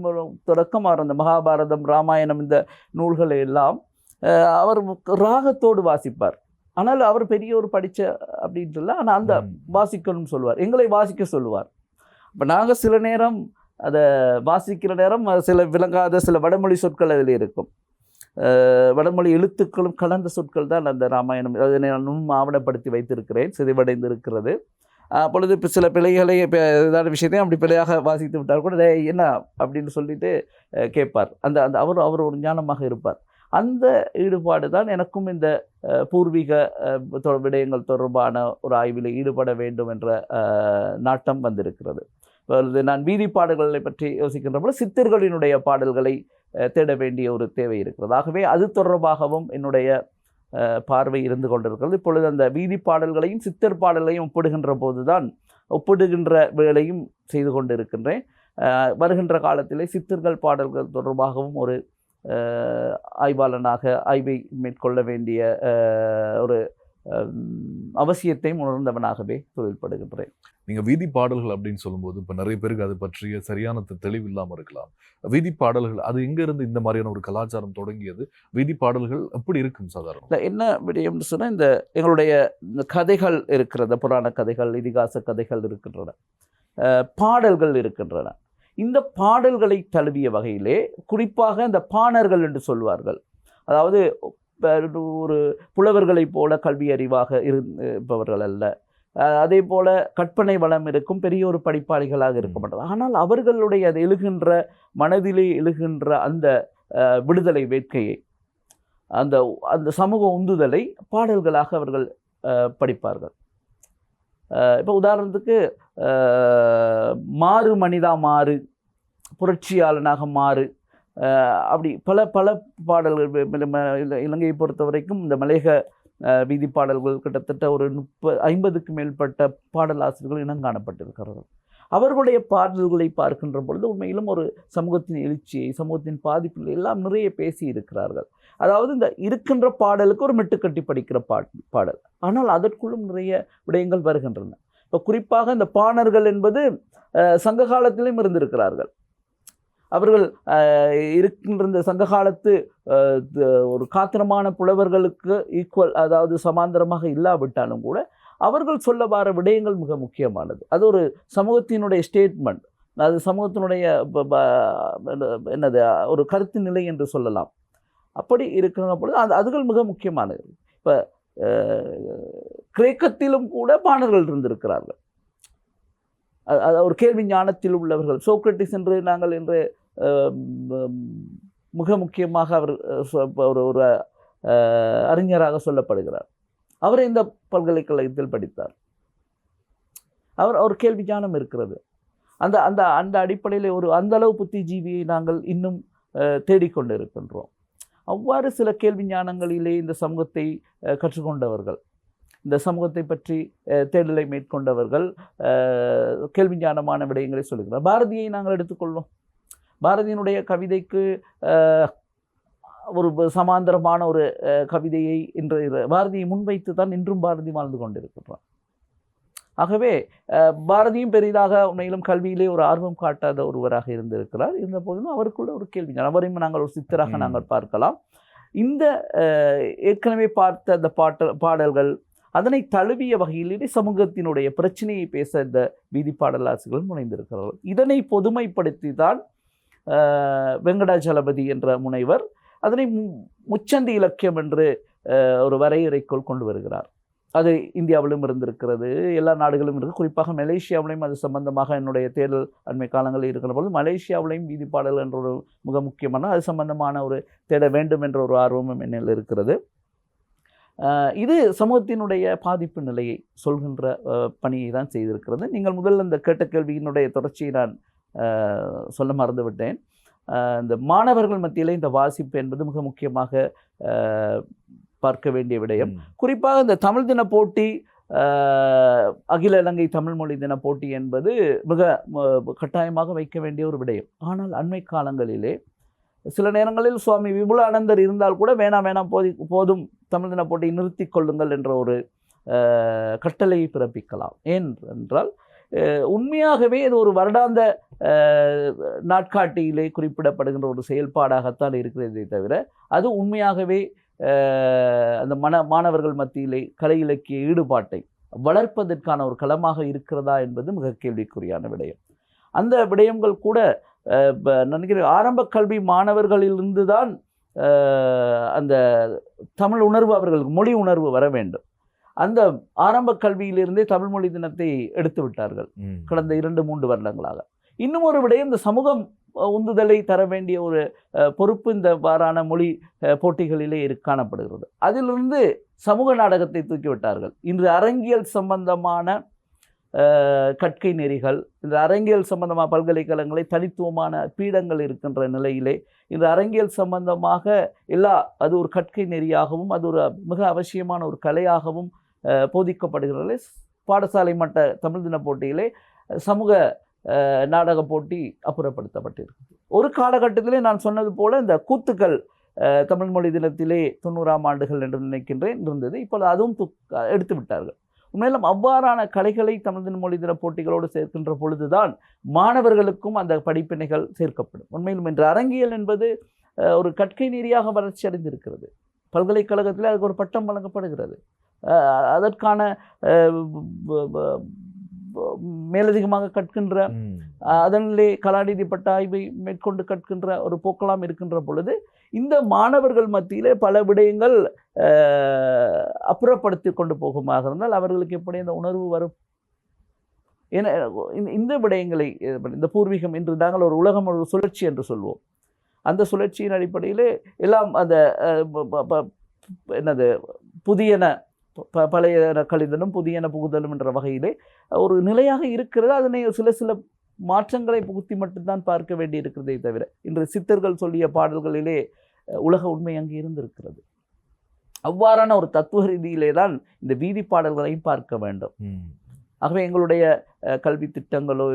[SPEAKER 2] தொடக்கம் அவர் அந்த மகாபாரதம், ராமாயணம் இந்த நூல்களை எல்லாம் அவர் ராகத்தோடு வாசிப்பார். ஆனால் அவர் பெரிய ஒரு படித்த அப்படின்ட்டு இல்லை, ஆனால் அந்த வாசிக்கணும்னு சொல்லுவார், எங்களை வாசிக்க சொல்லுவார். இப்போ நாங்கள் சில நேரம் அதை வாசிக்கிற நேரம் சில விளங்காத சில வடமொழி சொற்கள் அதில் இருக்கும். வடமொழி எழுத்துக்களும் கலந்த சொற்கள் தான் அந்த ராமாயணம். அதை நான் ஆவணப்படுத்தி வைத்திருக்கிறேன், சிதைவடைந்து இருக்கிறது. அப்பொழுது இப்போ சில பிள்ளைகளை இப்போ ஏதாவது விஷயத்தையும் அப்படி பிள்ளையாக வாசித்து விட்டார் கூட என்ன அப்படின்னு சொல்லிட்டு கேட்பார். அந்த அவர் ஒரு ஞானமாக இருப்பார். அந்த ஈடுபாடு தான் எனக்கும் இந்த பூர்வீக விடயங்கள் தொடர்பான ஒரு ஆய்வில் ஈடுபட வேண்டும் என்ற நாட்டம் வந்திருக்கிறது. நான் வீதி பாடல்களை பற்றி யோசிக்கின்ற போது சித்தர்களினுடைய பாடல்களை தேட வேண்டிய ஒரு தேவை இருக்கிறது. ஆகவே அது தொடர்பாகவும் என்னுடைய பார்வை இருந்து கொண்டிருக்கிறது. இப்பொழுது அந்த வீதி பாடல்களையும் சித்தர் பாடல்களையும் ஒப்பிடுகின்ற வேலையும் செய்து கொண்டிருக்கின்றேன். வருகின்ற காலத்திலே சித்தர்கள் பாடல்கள் தொடர்பாகவும் ஒரு ஆய்வாளனாக ஆய்வை மேற்கொள்ள வேண்டிய ஒரு அவசியத்தையும் உணர்ந்தவனாகவே தொழில்படுகின்றேன்.
[SPEAKER 1] நீங்கள் வீதி பாடல்கள் அப்படின்னு சொல்லும்போது இப்போ நிறைய பேருக்கு அது பற்றிய சரியான தெளிவு இல்லாமல் இருக்கலாம். வீதி பாடல்கள் அது எங்கேருந்து இந்த மாதிரியான ஒரு கலாச்சாரம் தொடங்கியது? வீதி பாடல்கள் எப்படி இருக்கும் சாதாரண?
[SPEAKER 2] என்ன விடயம்னு சொன்னால், இந்த எங்களுடைய இந்த கதைகள் இருக்கிறது, புராண கதைகள், இதிகாச கதைகள் இருக்கின்றன, பாடல்கள் இருக்கின்றன. இந்த பாடல்களை தழுவிய வகையிலே குறிப்பாக இந்த பாணர்கள் என்று சொல்வார்கள். அதாவது ஒரு புலவர்களைப் போல கல்வி அறிவாக இருப்பவர்கள் அல்ல, அதே போல கற்பனை வளம் இருக்கும் பெரிய ஒரு படிப்பாளிகளாக இருக்க மாட்டார்கள். ஆனால் அவர்களுடைய அது எழுகின்ற மனதிலே எழுகின்ற அந்த விடுதலை வேட்கையை, அந்த சமூக உந்துதலை பாடல்களாக அவர்கள் படிப்பார்கள். இப்போ உதாரணத்துக்கு மாறு மனிதா மாறு, புரட்சியாளனாக மாறு, அப்படி பல பாடல்கள். இலங்கையை பொறுத்த வரைக்கும் இந்த மலையக வீதி பாடல்கள் கிட்டத்தட்ட ஒரு 50க்கு மேற்பட்ட பாடலாசிரியர்கள் இனம் காணப்பட்டிருக்கிறார்கள். அவர்களுடைய பாடல்களை பார்க்கின்ற பொழுது உண்மையிலும் ஒரு சமூகத்தின் எழுச்சியை, சமூகத்தின் பாதிப்புகள் எல்லாம் நிறைய பேசி இருக்கிறார்கள். அதாவது இந்த இருக்கின்ற பாடலுக்கு ஒரு மெட்டுக்கட்டி படிக்கிற பாடல், ஆனால் அதற்குள்ளும் நிறைய விடயங்கள் வருகின்றன. இப்போ குறிப்பாக இந்த பாணர்கள் என்பது சங்க காலத்திலும் இருந்திருக்கிறார்கள். அவர்கள் இருக்கின்ற இந்த சங்க காலத்து ஒரு காத்திரமான புலவர்களுக்கு ஈக்குவல், அதாவது சமாந்தரமாக இல்லாவிட்டாலும் கூட அவர்கள் சொல்ல வர விடயங்கள் மிக முக்கியமானது. அது ஒரு சமூகத்தினுடைய ஸ்டேட்மெண்ட், அது சமூகத்தினுடைய ஒரு கருத்து நிலை என்று சொல்லலாம். அப்படி இருக்கிற பொழுது அதுகள் மிக முக்கியமானது. இப்போ கிரேக்கத்திலும் கூட பாணர்கள் இருந்திருக்கிறார்கள். ஒரு கேள்வி ஞானத்தில் உள்ளவர்கள், சோக்ரட்டிஸ் என்று நாங்கள் என்று மிக முக்கியமாக அவர் ஒரு அறிஞராக சொல்லப்படுகிறார். அவர் இந்த பல்கலைக்கழகத்தில் படித்தார். அவர் கேள்வி ஞானம் இருக்கிறது. அந்த அடிப்படையில் அந்த அளவு புத்திஜீவியை நாங்கள் இன்னும் தேடிக்கொண்டு இருக்கின்றோம். அவ்வாறு சில கேள்வி ஞானங்களிலே இந்த சமூகத்தை கற்றுக்கொண்டவர்கள், இந்த சமூகத்தை பற்றி தேடலை மேற்கொண்டவர்கள் கேள்வி ஞானமான விடயங்களை சொல்லுகிறார். பாரதியை நாங்கள் எடுத்துக்கொள்வோம். பாரதியினுடைய கவிதைக்கு ஒரு சமாந்தரமான ஒரு கவிதையை இன்று பாரதியை முன்வைத்து தான் இன்றும் பாரதி வாழ்ந்து கொண்டிருக்கிறார். ஆகவே பாரதியும் பெரிதாக உண்மையிலும் கல்வியிலே ஒரு ஆர்வம் காட்டாத ஒருவராக இருந்திருக்கிறார். இருந்த போதிலும் அவருக்குள்ள ஒரு கேள்வி, அவரையும் நாங்கள் ஒரு சித்தராக நாங்கள் பார்க்கலாம். இந்த ஏற்கனவே பார்த்த அந்த பாடல்கள் அதனை தழுவிய வகையிலே சமூகத்தினுடைய பிரச்சனையை பேச இந்த வீதி பாடலாசிரியர்கள் முனைந்திருக்கிறார்கள். இதனை பொதுமைப்படுத்தி தான் வெங்கடாஜலபதி என்ற முனைவர் அதனை முச்சந்தி இலக்கியம் என்று ஒரு வரையறைக்குள் கொண்டு வருகிறார். அது இந்தியாவிலும் இருந்திருக்கிறது, எல்லா நாடுகளும் இருக்குது. குறிப்பாக மலேசியாவிலையும் அது சம்பந்தமாக என்னுடைய தேடல் அண்மை காலங்களில் இருக்கிற பொழுது மலேசியாவிலையும் வீதி பாடல் என்ற ஒரு மிக முக்கியமான அது சம்பந்தமான ஒரு தேட வேண்டும் என்ற ஒரு ஆர்வமும் என்னில் இருக்கிறது. இது சமூகத்தினுடைய பாதிப்பு நிலையை சொல்கின்ற பணியை தான் செய்திருக்கிறது. நீங்கள் முதல்ல இந்த கேட்ட கேள்வியினுடைய தொடர்ச்சியை நான் சொல்ல மறந்துவிட்டேன். இந்த மாணவர்கள் மத்தியில் இந்த வாசிப்பு என்பது மிக முக்கியமாக பார்க்க வேண்டிய விடயம். குறிப்பாக இந்த தமிழ் தின போட்டி, அகில இலங்கை தமிழ் மொழி தின போட்டி என்பது மிக கட்டாயமாக வைக்க வேண்டிய ஒரு விடயம். ஆனால் அண்மை காலங்களிலே சில நேரங்களில் சுவாமி விபுலானந்தர் இருந்தால் கூட வேணாம் போதும் தமிழ் தின போட்டியை நிறுத்தி கொள்ளுங்கள் என்ற ஒரு கட்டளையை பிறப்பிக்கலாம். ஏனென்றால் உண்மையாகவே இது ஒரு வருடாந்த நாட்காட்டியிலே குறிப்பிடப்படுகின்ற ஒரு செயல்பாடாகத்தான் இருக்கிறதே தவிர அது உண்மையாகவே அந்த மாணவர்கள் மத்தியிலே கலை இலக்கிய ஈடுபாட்டை வளர்ப்பதற்கான ஒரு களமாக இருக்கிறதா என்பது மிக கேள்விக்குறியான விடயம். அந்த விடயங்கள் கூட நினைக்கிறேன் ஆரம்ப கல்வி மாணவர்களிலிருந்து தான் அந்த தமிழ் உணர்வு, அவர்களுக்கு மொழி உணர்வு வர வேண்டும். அந்த ஆரம்ப கல்வியிலிருந்தே தமிழ் மொழி தினத்தை எடுத்து விட்டார்கள் கடந்த 2-3 வருடங்களாக. இன்னும் ஒரு விடயம், இந்த சமூகம் உந்துதலை தர வேண்டிய ஒரு பொறுப்பு இந்த வாரான மொழி போட்டிகளிலே காணப்படுகிறது. அதிலிருந்து சமூக நாடகத்தை தூக்கிவிட்டார்கள். இன்று அரங்கியல் சம்பந்தமான கற்கை நெறிகள், இந்த அரங்கியல் சம்பந்தமாக பல்கலைக்கழகங்களை தனித்துவமான பீடங்கள் இருக்கின்ற நிலையிலே இந்த அரங்கியல் சம்பந்தமாக அது ஒரு கற்கை நெறியாகவும் அது ஒரு மிக அவசியமான ஒரு கலையாகவும் போதிக்கப்படுகிறது. பாடசாலை மட்ட தமிழ் தின போட்டியிலே சமூக நாடக போட்டி அப்புறப்படுத்தப்பட்டிருக்கு. ஒரு காலகட்டத்திலே நான் சொன்னது போல இந்த கூத்துக்கள் தமிழ் மொழி தினத்திலே 90ஆம் ஆண்டுகள் என்று நினைக்கின்றேன் இருந்தது. இப்போது அதுவும் எடுத்து விட்டார்கள். உண்மையிலும் அவ்வாறான கலைகளை தமிழ் தின மொழி தின போட்டிகளோடு சேர்க்கின்ற பொழுதுதான் மாணவர்களுக்கும் அந்த படிப்பினைகள் சேர்க்கப்படும். உண்மையிலும் இன்று அரங்கியல் என்பது ஒரு கற்கை நெறியாக வளர்ச்சி அடைந்திருக்கிறது. பல்கலைக்கழகத்தில் அதுக்கு ஒரு பட்டம் வழங்கப்படுகிறது. அதற்கான மேலதிகமாக கற்கின்ற அதனிலே கலாநிதி பட்ட ஆய்வை மேற்கொண்டு கற்கின்ற ஒரு போக்கலாம் இருக்கின்ற பொழுது இந்த மாணவர்கள் மத்தியிலே பல விடயங்கள் அப்புறப்படுத்தி கொண்டு போகுமாக இருந்தால் அவர்களுக்கு எப்படி அந்த உணர்வு வரும்? ஏன்னா இந்த விடயங்களை இந்த பூர்வீகம் இன்று நாங்கள் ஒரு உலகம் ஒரு சுழற்சி என்று சொல்வோம். அந்த சுழற்சியின் அடிப்படையிலே எல்லாம் அந்த புதியன பழைய கழிதலும் புதியன புகுதலும் என்ற வகையிலே ஒரு நிலையாக இருக்கிறது. அதனை சில மாற்றங்களை புகுத்தி மட்டும்தான் பார்க்க வேண்டி இருக்கிறதே தவிர இன்று சித்தர்கள் சொல்லிய பாடல்களிலே உலக உண்மை அங்கே இருந்திருக்கிறது. அவ்வாறான ஒரு தத்துவ ரீதியிலே தான் இந்த வீதி பாடல்களையும் பார்க்க வேண்டும். ஆகவே எங்களுடைய கல்வி திட்டங்களோ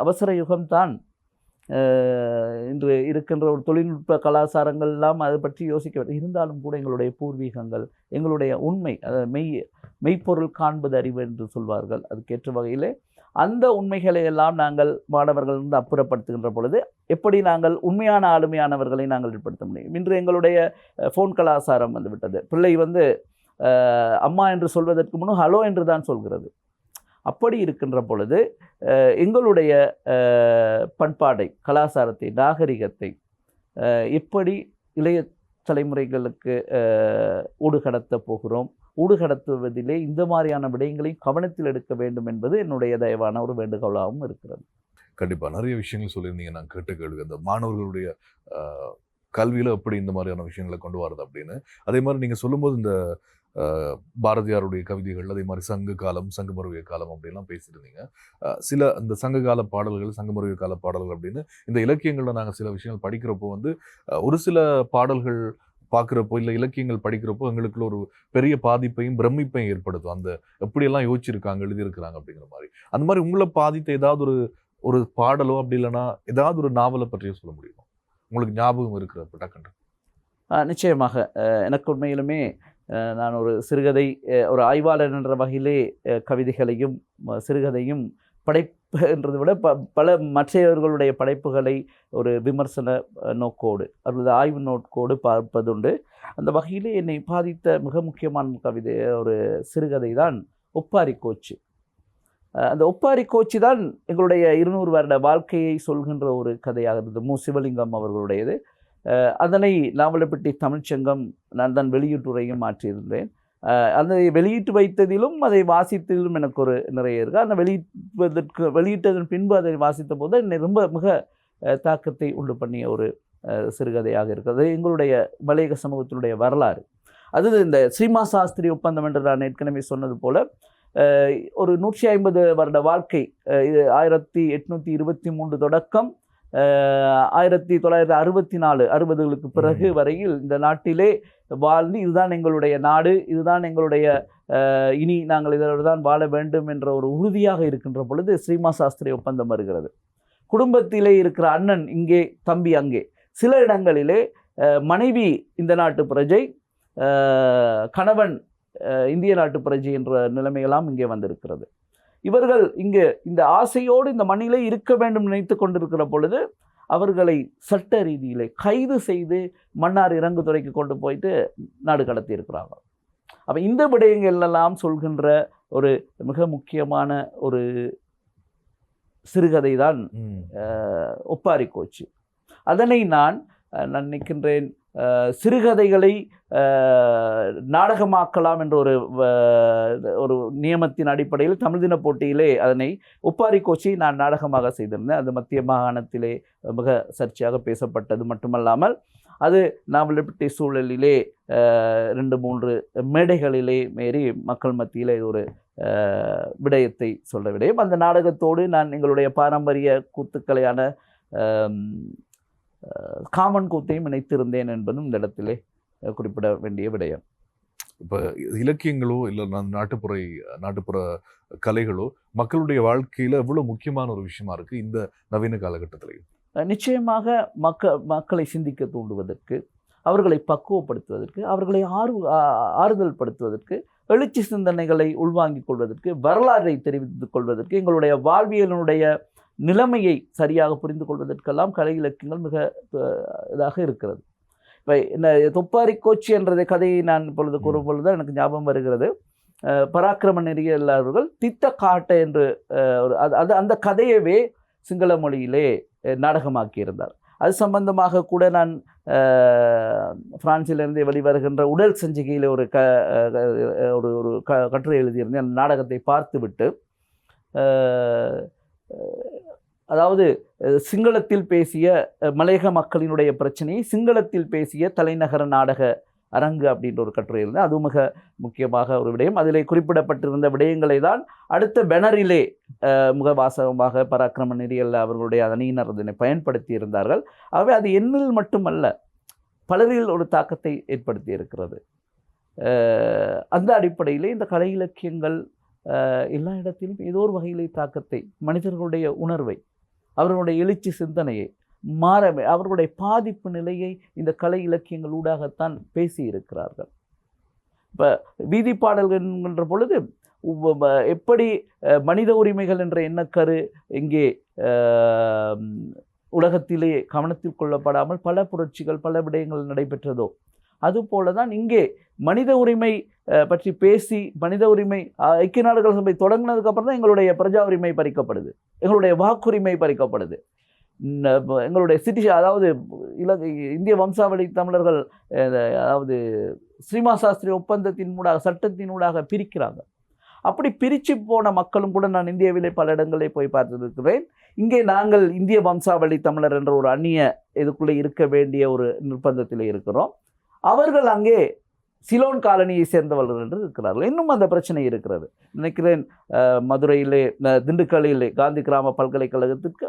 [SPEAKER 2] அவசர யுகம்தான் இன்று இருக்கின்ற ஒரு தொழில்நுட்ப கலாச்சாரங்கள் எல்லாம் அதை பற்றி யோசிக்க வேண்டும். இருந்தாலும் கூட எங்களுடைய பூர்வீகங்கள், எங்களுடைய உண்மை, மெய்ப்பொருள் காண்பது அறிவு என்று சொல்வார்கள், அதுக்கேற்ற வகையிலே அந்த உண்மைகளை எல்லாம் நாங்கள் மாணவர்கள் இருந்து அப்புறப்படுத்துகின்ற பொழுது எப்படி நாங்கள் உண்மையான ஆளுமையானவர்களை நாங்கள் ஏற்படுத்த முடியும்? இன்று எங்களுடைய ஃபோன் கலாச்சாரம் வந்துவிட்டது. பிள்ளை அம்மா என்று சொல்வதற்கு முன்னும் ஹலோ என்று தான் சொல்கிறது. அப்படி இருக்கின்ற பொழுது எங்களுடைய பண்பாடை, கலாச்சாரத்தை, நாகரிகத்தை எப்படி இளைய தலைமுறைகளுக்கு ஊடுகடத்த போகிறோம்? ஊடுகடத்துவதிலே இந்த மாதிரியான விடயங்களையும் கவனத்தில் எடுக்க வேண்டும் என்பது என்னுடைய தயவான ஒரு வேண்டுகோளாகவும் இருக்கிறது.
[SPEAKER 1] கண்டிப்பாக நிறைய விஷயங்கள் சொல்லியிருந்தீங்க. நான் கேட்ட கேள்வி அந்த மாணவர்களுடைய கல்வியில் எப்படி இந்த மாதிரியான விஷயங்களை கொண்டு வரது அப்படின்னு. அதே மாதிரி நீங்கள் சொல்லும்போது இந்த பாரதியாருடைய கவிதைகள், அதே மாதிரி சங்க காலம், சங்கமருவிய காலம் அப்படின்லாம் பேசியிருந்தீங்க. சில இந்த சங்ககால பாடல்கள், சங்கமருவிய கால பாடல்கள் அப்படின்னு இந்த இலக்கியங்களில் நாங்கள் சில விஷயங்கள் படிக்கிறப்போ ஒரு சில பாடல்கள் பார்க்குறப்போ இல்லை இலக்கியங்கள் படிக்கிறப்போ எங்களுக்குள்ள ஒரு பெரிய பாதிப்பையும் பிரமிப்பையும் ஏற்படுத்தும். அந்த எப்படியெல்லாம் யோசிச்சிருக்காங்க, எழுதியிருக்கிறாங்க அப்படிங்கிற மாதிரி. அந்த மாதிரி உங்களை பாதித்த ஏதாவது ஒரு பாடலோ அப்படி இல்லைன்னா ஏதாவது ஒரு நாவலை பற்றியோ சொல்ல முடியுமா? உங்களுக்கு ஞாபகம் இருக்கிற டக்குன்னு?
[SPEAKER 2] நிச்சயமாக. எனக்கு உண்மையிலுமே நான் ஒரு சிறுகதை ஒரு ஆய்வாளர் என்ற வகையிலே கவிதைகளையும் சிறுகதையும் படைப்புன்றதை விட பல மற்றவர்களுடைய படைப்புகளை ஒரு விமர்சன நோக்கோடு அல்லது ஆய்வு நோக்கோடு பார்ப்பதுண்டு. அந்த வகையிலே என்னை பாதித்த மிக முக்கியமான கவிதை ஒரு சிறுகதை தான் ஒப்பாரி கோச்சு. அந்த ஒப்பாரி கோச்சு தான் எங்களுடைய 200 வருட வாழ்க்கையை சொல்கின்ற ஒரு கதையாக இருந்தது. மு. சிவலிங்கம் அவர்களுடையது. அதனை நாவலப்பிட்டி தமிழ்ச்சங்கம் நான் தான் வெளியீட்டுரையும் மாற்றியிருந்தேன். அந்த வெளியிட்டு வைத்ததிலும் அதை வாசித்ததிலும் எனக்கு ஒரு நிறைய இருக்குது. அந்த வெளியிட்டதன் பின்பு அதை வாசித்த போது என்னை ரொம்ப மிக தாக்கத்தை உண்டு பண்ணிய ஒரு சிறுகதையாக இருக்கிறது. எங்களுடைய மலையக சமூகத்தினுடைய வரலாறு அது இந்த ஸ்ரீமா சாஸ்திரி ஒப்பந்தம் என்று நான் ஏற்கனவே சொன்னது போல ஒரு 150 வருட வாழ்க்கை 1823 தொடக்கம் 1964 60களுக்கு பிறகு வரையில் இந்த நாட்டிலே வாழ்ந்து இதுதான் எங்களுடைய நாடு, இதுதான் எங்களுடைய இனி நாங்கள் இதோடு தான் வாழ வேண்டும் என்ற ஒரு உறுதியாக இருக்கின்ற பொழுது ஸ்ரீமா சாஸ்திரி ஒப்பந்தம் வருகிறது. குடும்பத்திலே இருக்கிற அண்ணன் இங்கே, தம்பி அங்கே. சில இடங்களிலே மனைவி இந்த நாட்டு பிரஜை, கணவன் இந்திய நாட்டு பிரஜை என்ற நிலைமையெல்லாம் இங்கே வந்திருக்கிறது. இவர்கள் இங்கே இந்த ஆசையோடு இந்த மண்ணிலே இருக்க வேண்டும் நினைத்து கொண்டிருக்கிற பொழுது அவர்களை சட்ட ரீதியிலே கைது செய்து மன்னார் இறங்குதுறைக்கு கொண்டு போயிட்டு நாடு கடத்தி இருக்கிறாங்க. அப்போ இந்த விடயங்கள் எல்லாம் சொல்கின்ற ஒரு மிக முக்கியமான ஒரு சிறுகதை தான் ஒப்பாரி கோச்சு. அதனை நான் நினைக்கின்றேன் சிறுகதைகளை நாடகமாக்கலாம் என்ற ஒரு நியமத்தின் அடிப்படையில் தமிழ் தின போட்டியிலே அதனை ஒப்பாரி கோச்சை நான் நாடகமாக செய்திருந்தேன். அது மத்திய மாகாணத்திலே மிக சர்ச்சையாக பேசப்பட்டது மட்டுமல்லாமல் அது நாவலப்பிட்டி சூழலிலே 2-3 மேடைகளிலே மேறி மக்கள் மத்தியிலே ஒரு விடயத்தை சொல்ல விடயம். அந்த நாடகத்தோடு நான் எங்களுடைய பாரம்பரிய கூத்துக்கலையான காமன் கூத்தையும் இணைத்திருந்தேன் என்பதும் இந்த இடத்திலே குறிப்பிட வேண்டிய விடயம்.
[SPEAKER 1] இப்போ இலக்கியங்களோ இல்லை நாட்டுப்புற கலைகளோ மக்களுடைய வாழ்க்கையில் எவ்வளோ முக்கியமான ஒரு விஷயமா இருக்குது இந்த நவீன காலகட்டத்திலையும்.
[SPEAKER 2] நிச்சயமாக மக்களை சிந்திக்க தூண்டுவதற்கு, அவர்களை பக்குவப்படுத்துவதற்கு, அவர்களை ஆறுதல் படுத்துவதற்கு, எழுச்சி சிந்தனைகளை உள்வாங்கிக் கொள்வதற்கு, வரலாறை தெரிவித்துக் கொள்வதற்கு, எங்களுடைய வாழ்வியலினுடைய நிலைமையை சரியாக புரிந்து கொள்வதற்கெல்லாம் கலை இலக்கியங்கள் மிக இதாக இருக்கிறது. இப்போ இந்த தொப்பாரி கோச்சி என்ற கதையை நான் இப்பொழுது கூறும் பொழுது எனக்கு ஞாபகம் வருகிறது. பராக்கிரம நெறிய எல்லார்கள் தித்த காட்ட என்று அந்த கதையவே சிங்கள மொழியிலே நாடகமாக்கியிருந்தார். அது சம்பந்தமாக கூட நான் பிரான்சிலிருந்து வெளிவருகின்ற உடல் சஞ்சிகையில் ஒரு கட்டுரை எழுதியிருந்தேன். அந்த நாடகத்தை பார்த்துவிட்டு அதாவது சிங்களத்தில் பேசிய மலையக மக்களினுடைய பிரச்சனையை சிங்களத்தில் பேசிய தலைநகர நாடக அரங்கு அப்படின்ற ஒரு கட்டுரை இருந்தது. அது மிக முக்கியமாக ஒரு விடயம். அதில் குறிப்பிடப்பட்டிருந்த விடயங்களை தான் அடுத்த பேனரிலே முகவாசகமாக பராக்கிரம நெறியல் அவர்களுடைய அணியினர் அதனை பயன்படுத்தி இருந்தார்கள். ஆகவே அது எண்ணில் மட்டுமல்ல, பலரில் ஒரு தாக்கத்தை ஏற்படுத்தி இருக்கிறது. அந்த அடிப்படையிலே இந்த கலை இலக்கியங்கள் எல்லா இடத்திலும் ஏதோ ஒரு வகையிலே தாக்கத்தை, மனிதர்களுடைய உணர்வை, அவர்களுடைய எழுச்சி சிந்தனையை அவர்களுடைய பாதிப்பு நிலையை இந்த கலை இலக்கியங்கள் ஊடாகத்தான் பேசி இருக்கிறார்கள். இப்போ வீதி பாடல்கள் என்கின்ற பொழுது எப்படி மனித உரிமைகள் என்ற எண்ணக்கரு இங்கே உலகத்திலே கவனத்தில் கொள்ளப்படாமல் பல புரட்சிகள் பல விடயங்கள் நடைபெற்றதோ அதுபோல தான் இங்கே மனித உரிமை பற்றி பேசி மனித உரிமை ஐக்கிய நாடுகள் சபை தொடங்கினதுக்கப்புறம் தான் எங்களுடைய பிரஜா உரிமை பறிக்கப்படுது, எங்களுடைய வாக்குரிமை பறிக்கப்படுது, எங்களுடைய அதாவது இந்திய வம்சாவளி தமிழர்கள் அதாவது ஸ்ரீமா சாஸ்திரி ஒப்பந்தத்தின் ஊடாக சட்டத்தினூடாக பிரிக்கிறாங்க. அப்படி பிரித்து போன மக்களும் கூட நான் இந்தியாவிலே பல இடங்களே போய் பார்த்துருக்கிறேன். இங்கே நாங்கள் இந்திய வம்சாவளி தமிழர் என்ற ஒரு அந்நிய இதுக்குள்ளே இருக்க வேண்டிய ஒரு நிர்பந்தத்தில் இருக்கிறோம். அவர்கள் அங்கே சிலோன் காலனியை சேர்ந்தவர்கள் என்று இருக்கிறார்கள். இன்னும் அந்த பிரச்சனை இருக்கிறது. நினைக்கிறேன் மதுரையிலே திண்டுக்கல்லிலே காந்தி கிராம பல்கலைக்கழகத்திற்கு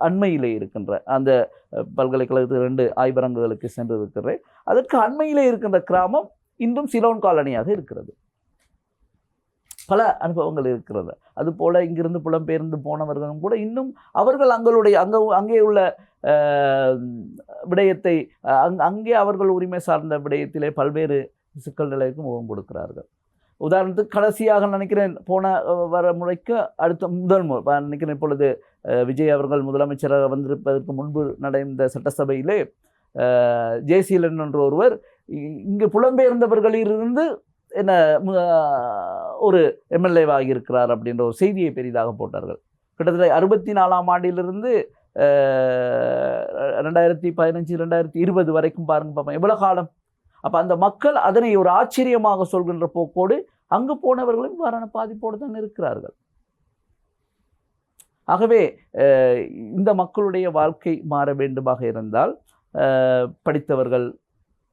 [SPEAKER 2] அண்மையிலே இருக்கின்ற அந்த பல்கலைக்கழகத்துக்கு 2 ஆய்வரங்குகளுக்கு சென்று இருக்கிறேன். அதற்கு அண்மையிலே இருக்கின்ற கிராமம் இன்றும் சிலோன் காலனியாக இருக்கிறது. பல அனுபவங்கள் இருக்கிறது. அதுபோல் இங்கிருந்து புலம்பெயர்ந்து போனவர்களும் கூட இன்னும் அவர்கள் அங்கே உள்ள விடயத்தை அங்கே அவர்கள் உரிமை சார்ந்த விடயத்திலே பல்வேறு சிக்கல் நிலைக்கு முகம் கொடுக்கிறார்கள். உதாரணத்துக்கு கடைசியாக நினைக்கிறேன் போன வர முறைக்கு அடுத்த முதல் முறை நினைக்கிறேன் இப்பொழுது விஜய் அவர்கள் முதலமைச்சராக வந்திருப்பதற்கு முன்பு நடந்த சட்டசபையிலே ஜெயசீலன் என்ற ஒருவர் இங்கு புலம்பெயர்ந்தவர்களிலிருந்து என்ன ஒரு எம்எல்ஏவாக இருக்கிறார் அப்படின்ற ஒரு செய்தியை பெரிதாக போட்டார்கள். கிட்டத்தட்ட 64ஆம் ஆண்டிலிருந்து 2015 2020 வரைக்கும் பாருங்க பார்ப்போம் எவ்வளோ காலம். அப்போ அந்த மக்கள் அதனை ஒரு ஆச்சரியமாக சொல்கின்ற போக்கோடு அங்கு போனவர்களும் இவ்வாறான பாதிப்போடு தான் இருக்கிறார்கள். ஆகவே இந்த மக்களுடைய வாழ்க்கை மாற வேண்டுமாக இருந்தால் படித்தவர்கள்,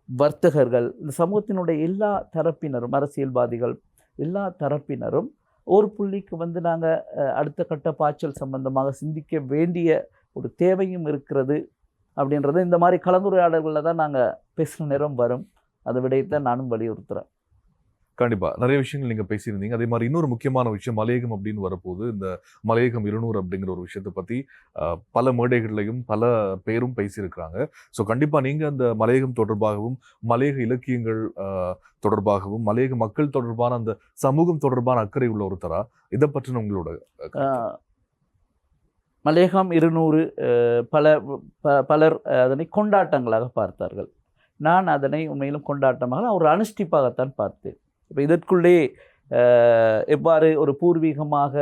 [SPEAKER 2] வர்த்தகர்கள், இந்த சமூகத்தினுடைய எல்லா தரப்பினரும், அரசியல்வாதிகள் எல்லா தரப்பினரும் ஒரு புள்ளிக்கு வந்து நாங்கள் அடுத்த கட்ட பாய்ச்சல் சம்பந்தமாக சிந்திக்க வேண்டிய ஒரு தேவையும் இருக்கிறது அப்படின்றது இந்த மாதிரி கலந்துரையாடல்களில் தான் நாங்கள் பேசுகிற நேரம் வரும். அதை விடையத்தான் நானும் வலியுறுத்துகிறேன்.
[SPEAKER 1] கண்டிப்பா நிறைய விஷயங்கள் நீங்க பேசியிருந்தீங்க. அதே மாதிரி இன்னொரு முக்கியமான விஷயம் மலையகம் அப்படின்னு வரப்போது, இந்த மலையகம் 200 அப்படிங்கிற ஒரு விஷயத்தை பத்தி பல மேடைகள்லையும் பல பேரும் பேசியிருக்கிறாங்க. ஸோ கண்டிப்பா நீங்க அந்த மலையகம் தொடர்பாகவும், மலையக இலக்கியங்கள் தொடர்பாகவும், மலையக மக்கள் தொடர்பான அந்த சமூகம் தொடர்பான அக்கறை உள்ள ஒருத்தரா, இதை பற்றின உங்களோட
[SPEAKER 2] மலையகம் 200 பலர் அதனை கொண்டாட்டங்களாக பார்த்தார்கள். நான் அதனை உண்மையிலும் கொண்டாட்டமாக ஒரு அனுஷ்டிப்பாகத்தான் பார்த்தேன். இப்போ இதற்குள்ளே எவ்வாறு ஒரு பூர்வீகமாக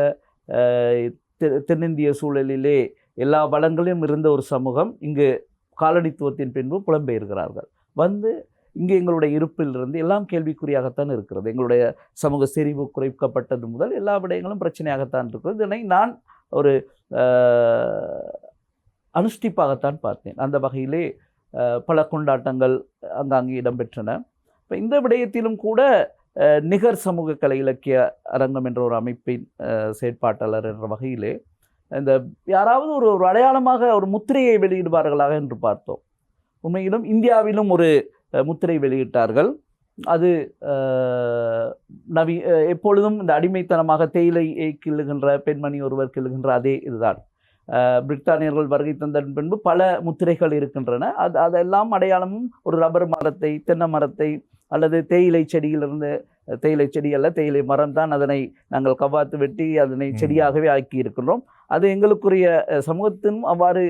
[SPEAKER 2] தென்னிந்திய சூழலிலே எல்லா வளங்களும் இருந்த ஒரு சமூகம் இங்கு காலனித்துவத்தின் பின்பு புலம்பெயர்கிறார்கள். வந்து இங்கே எங்களுடைய இருப்பிலிருந்து எல்லாம் கேள்விக்குறியாகத்தான் இருக்கிறது. எங்களுடைய சமூக செறிவு குறைக்கப்பட்டது முதல் எல்லா விடயங்களும் பிரச்சனையாகத்தான் இருக்கிறது. இதனை நான் ஒரு அனுஷ்டிப்பாகத்தான் பார்த்தேன். அந்த வகையிலே பல கொண்டாட்டங்கள் அங்காங்கே இடம்பெற்றன. இப்போ இந்த விடயத்திலும் கூட நிகர் சமூக கலை இலக்கிய அரங்கம் என்ற ஒரு அமைப்பின் செயற்பாட்டாளர் என்ற வகையிலே இந்த யாராவது ஒரு அடையாளமாக ஒரு முத்திரையை வெளியிடுவார்களாக என்று பார்த்தோம். உண்மையிலும் இந்தியாவிலும் ஒரு முத்திரை வெளியிட்டார்கள். அது எப்பொழுதும் இந்த அடிமைத்தனமாக தேயிலை கிள்ளுகின்ற பெண்மணி ஒருவர் கிள்ளுகின்ற அதே இதுதான். பிரித்தானியர்கள் வருகை தந்தன் பின்பு பல முத்திரைகள் இருக்கின்றன. அதெல்லாம் அடையாளமும் ஒரு ரப்பர் மரத்தை, தென்னை மரத்தை அல்லது தேயிலை செடியிலிருந்து, தேயிலை செடி அல்ல தேயிலை மரம் தான், அதனை நாங்கள் கவாத்து வெட்டி அதனை செடியாகவே ஆக்கி இருக்கின்றோம். அது எங்களுக்குரிய சமூகத்திலும் அவ்வாறு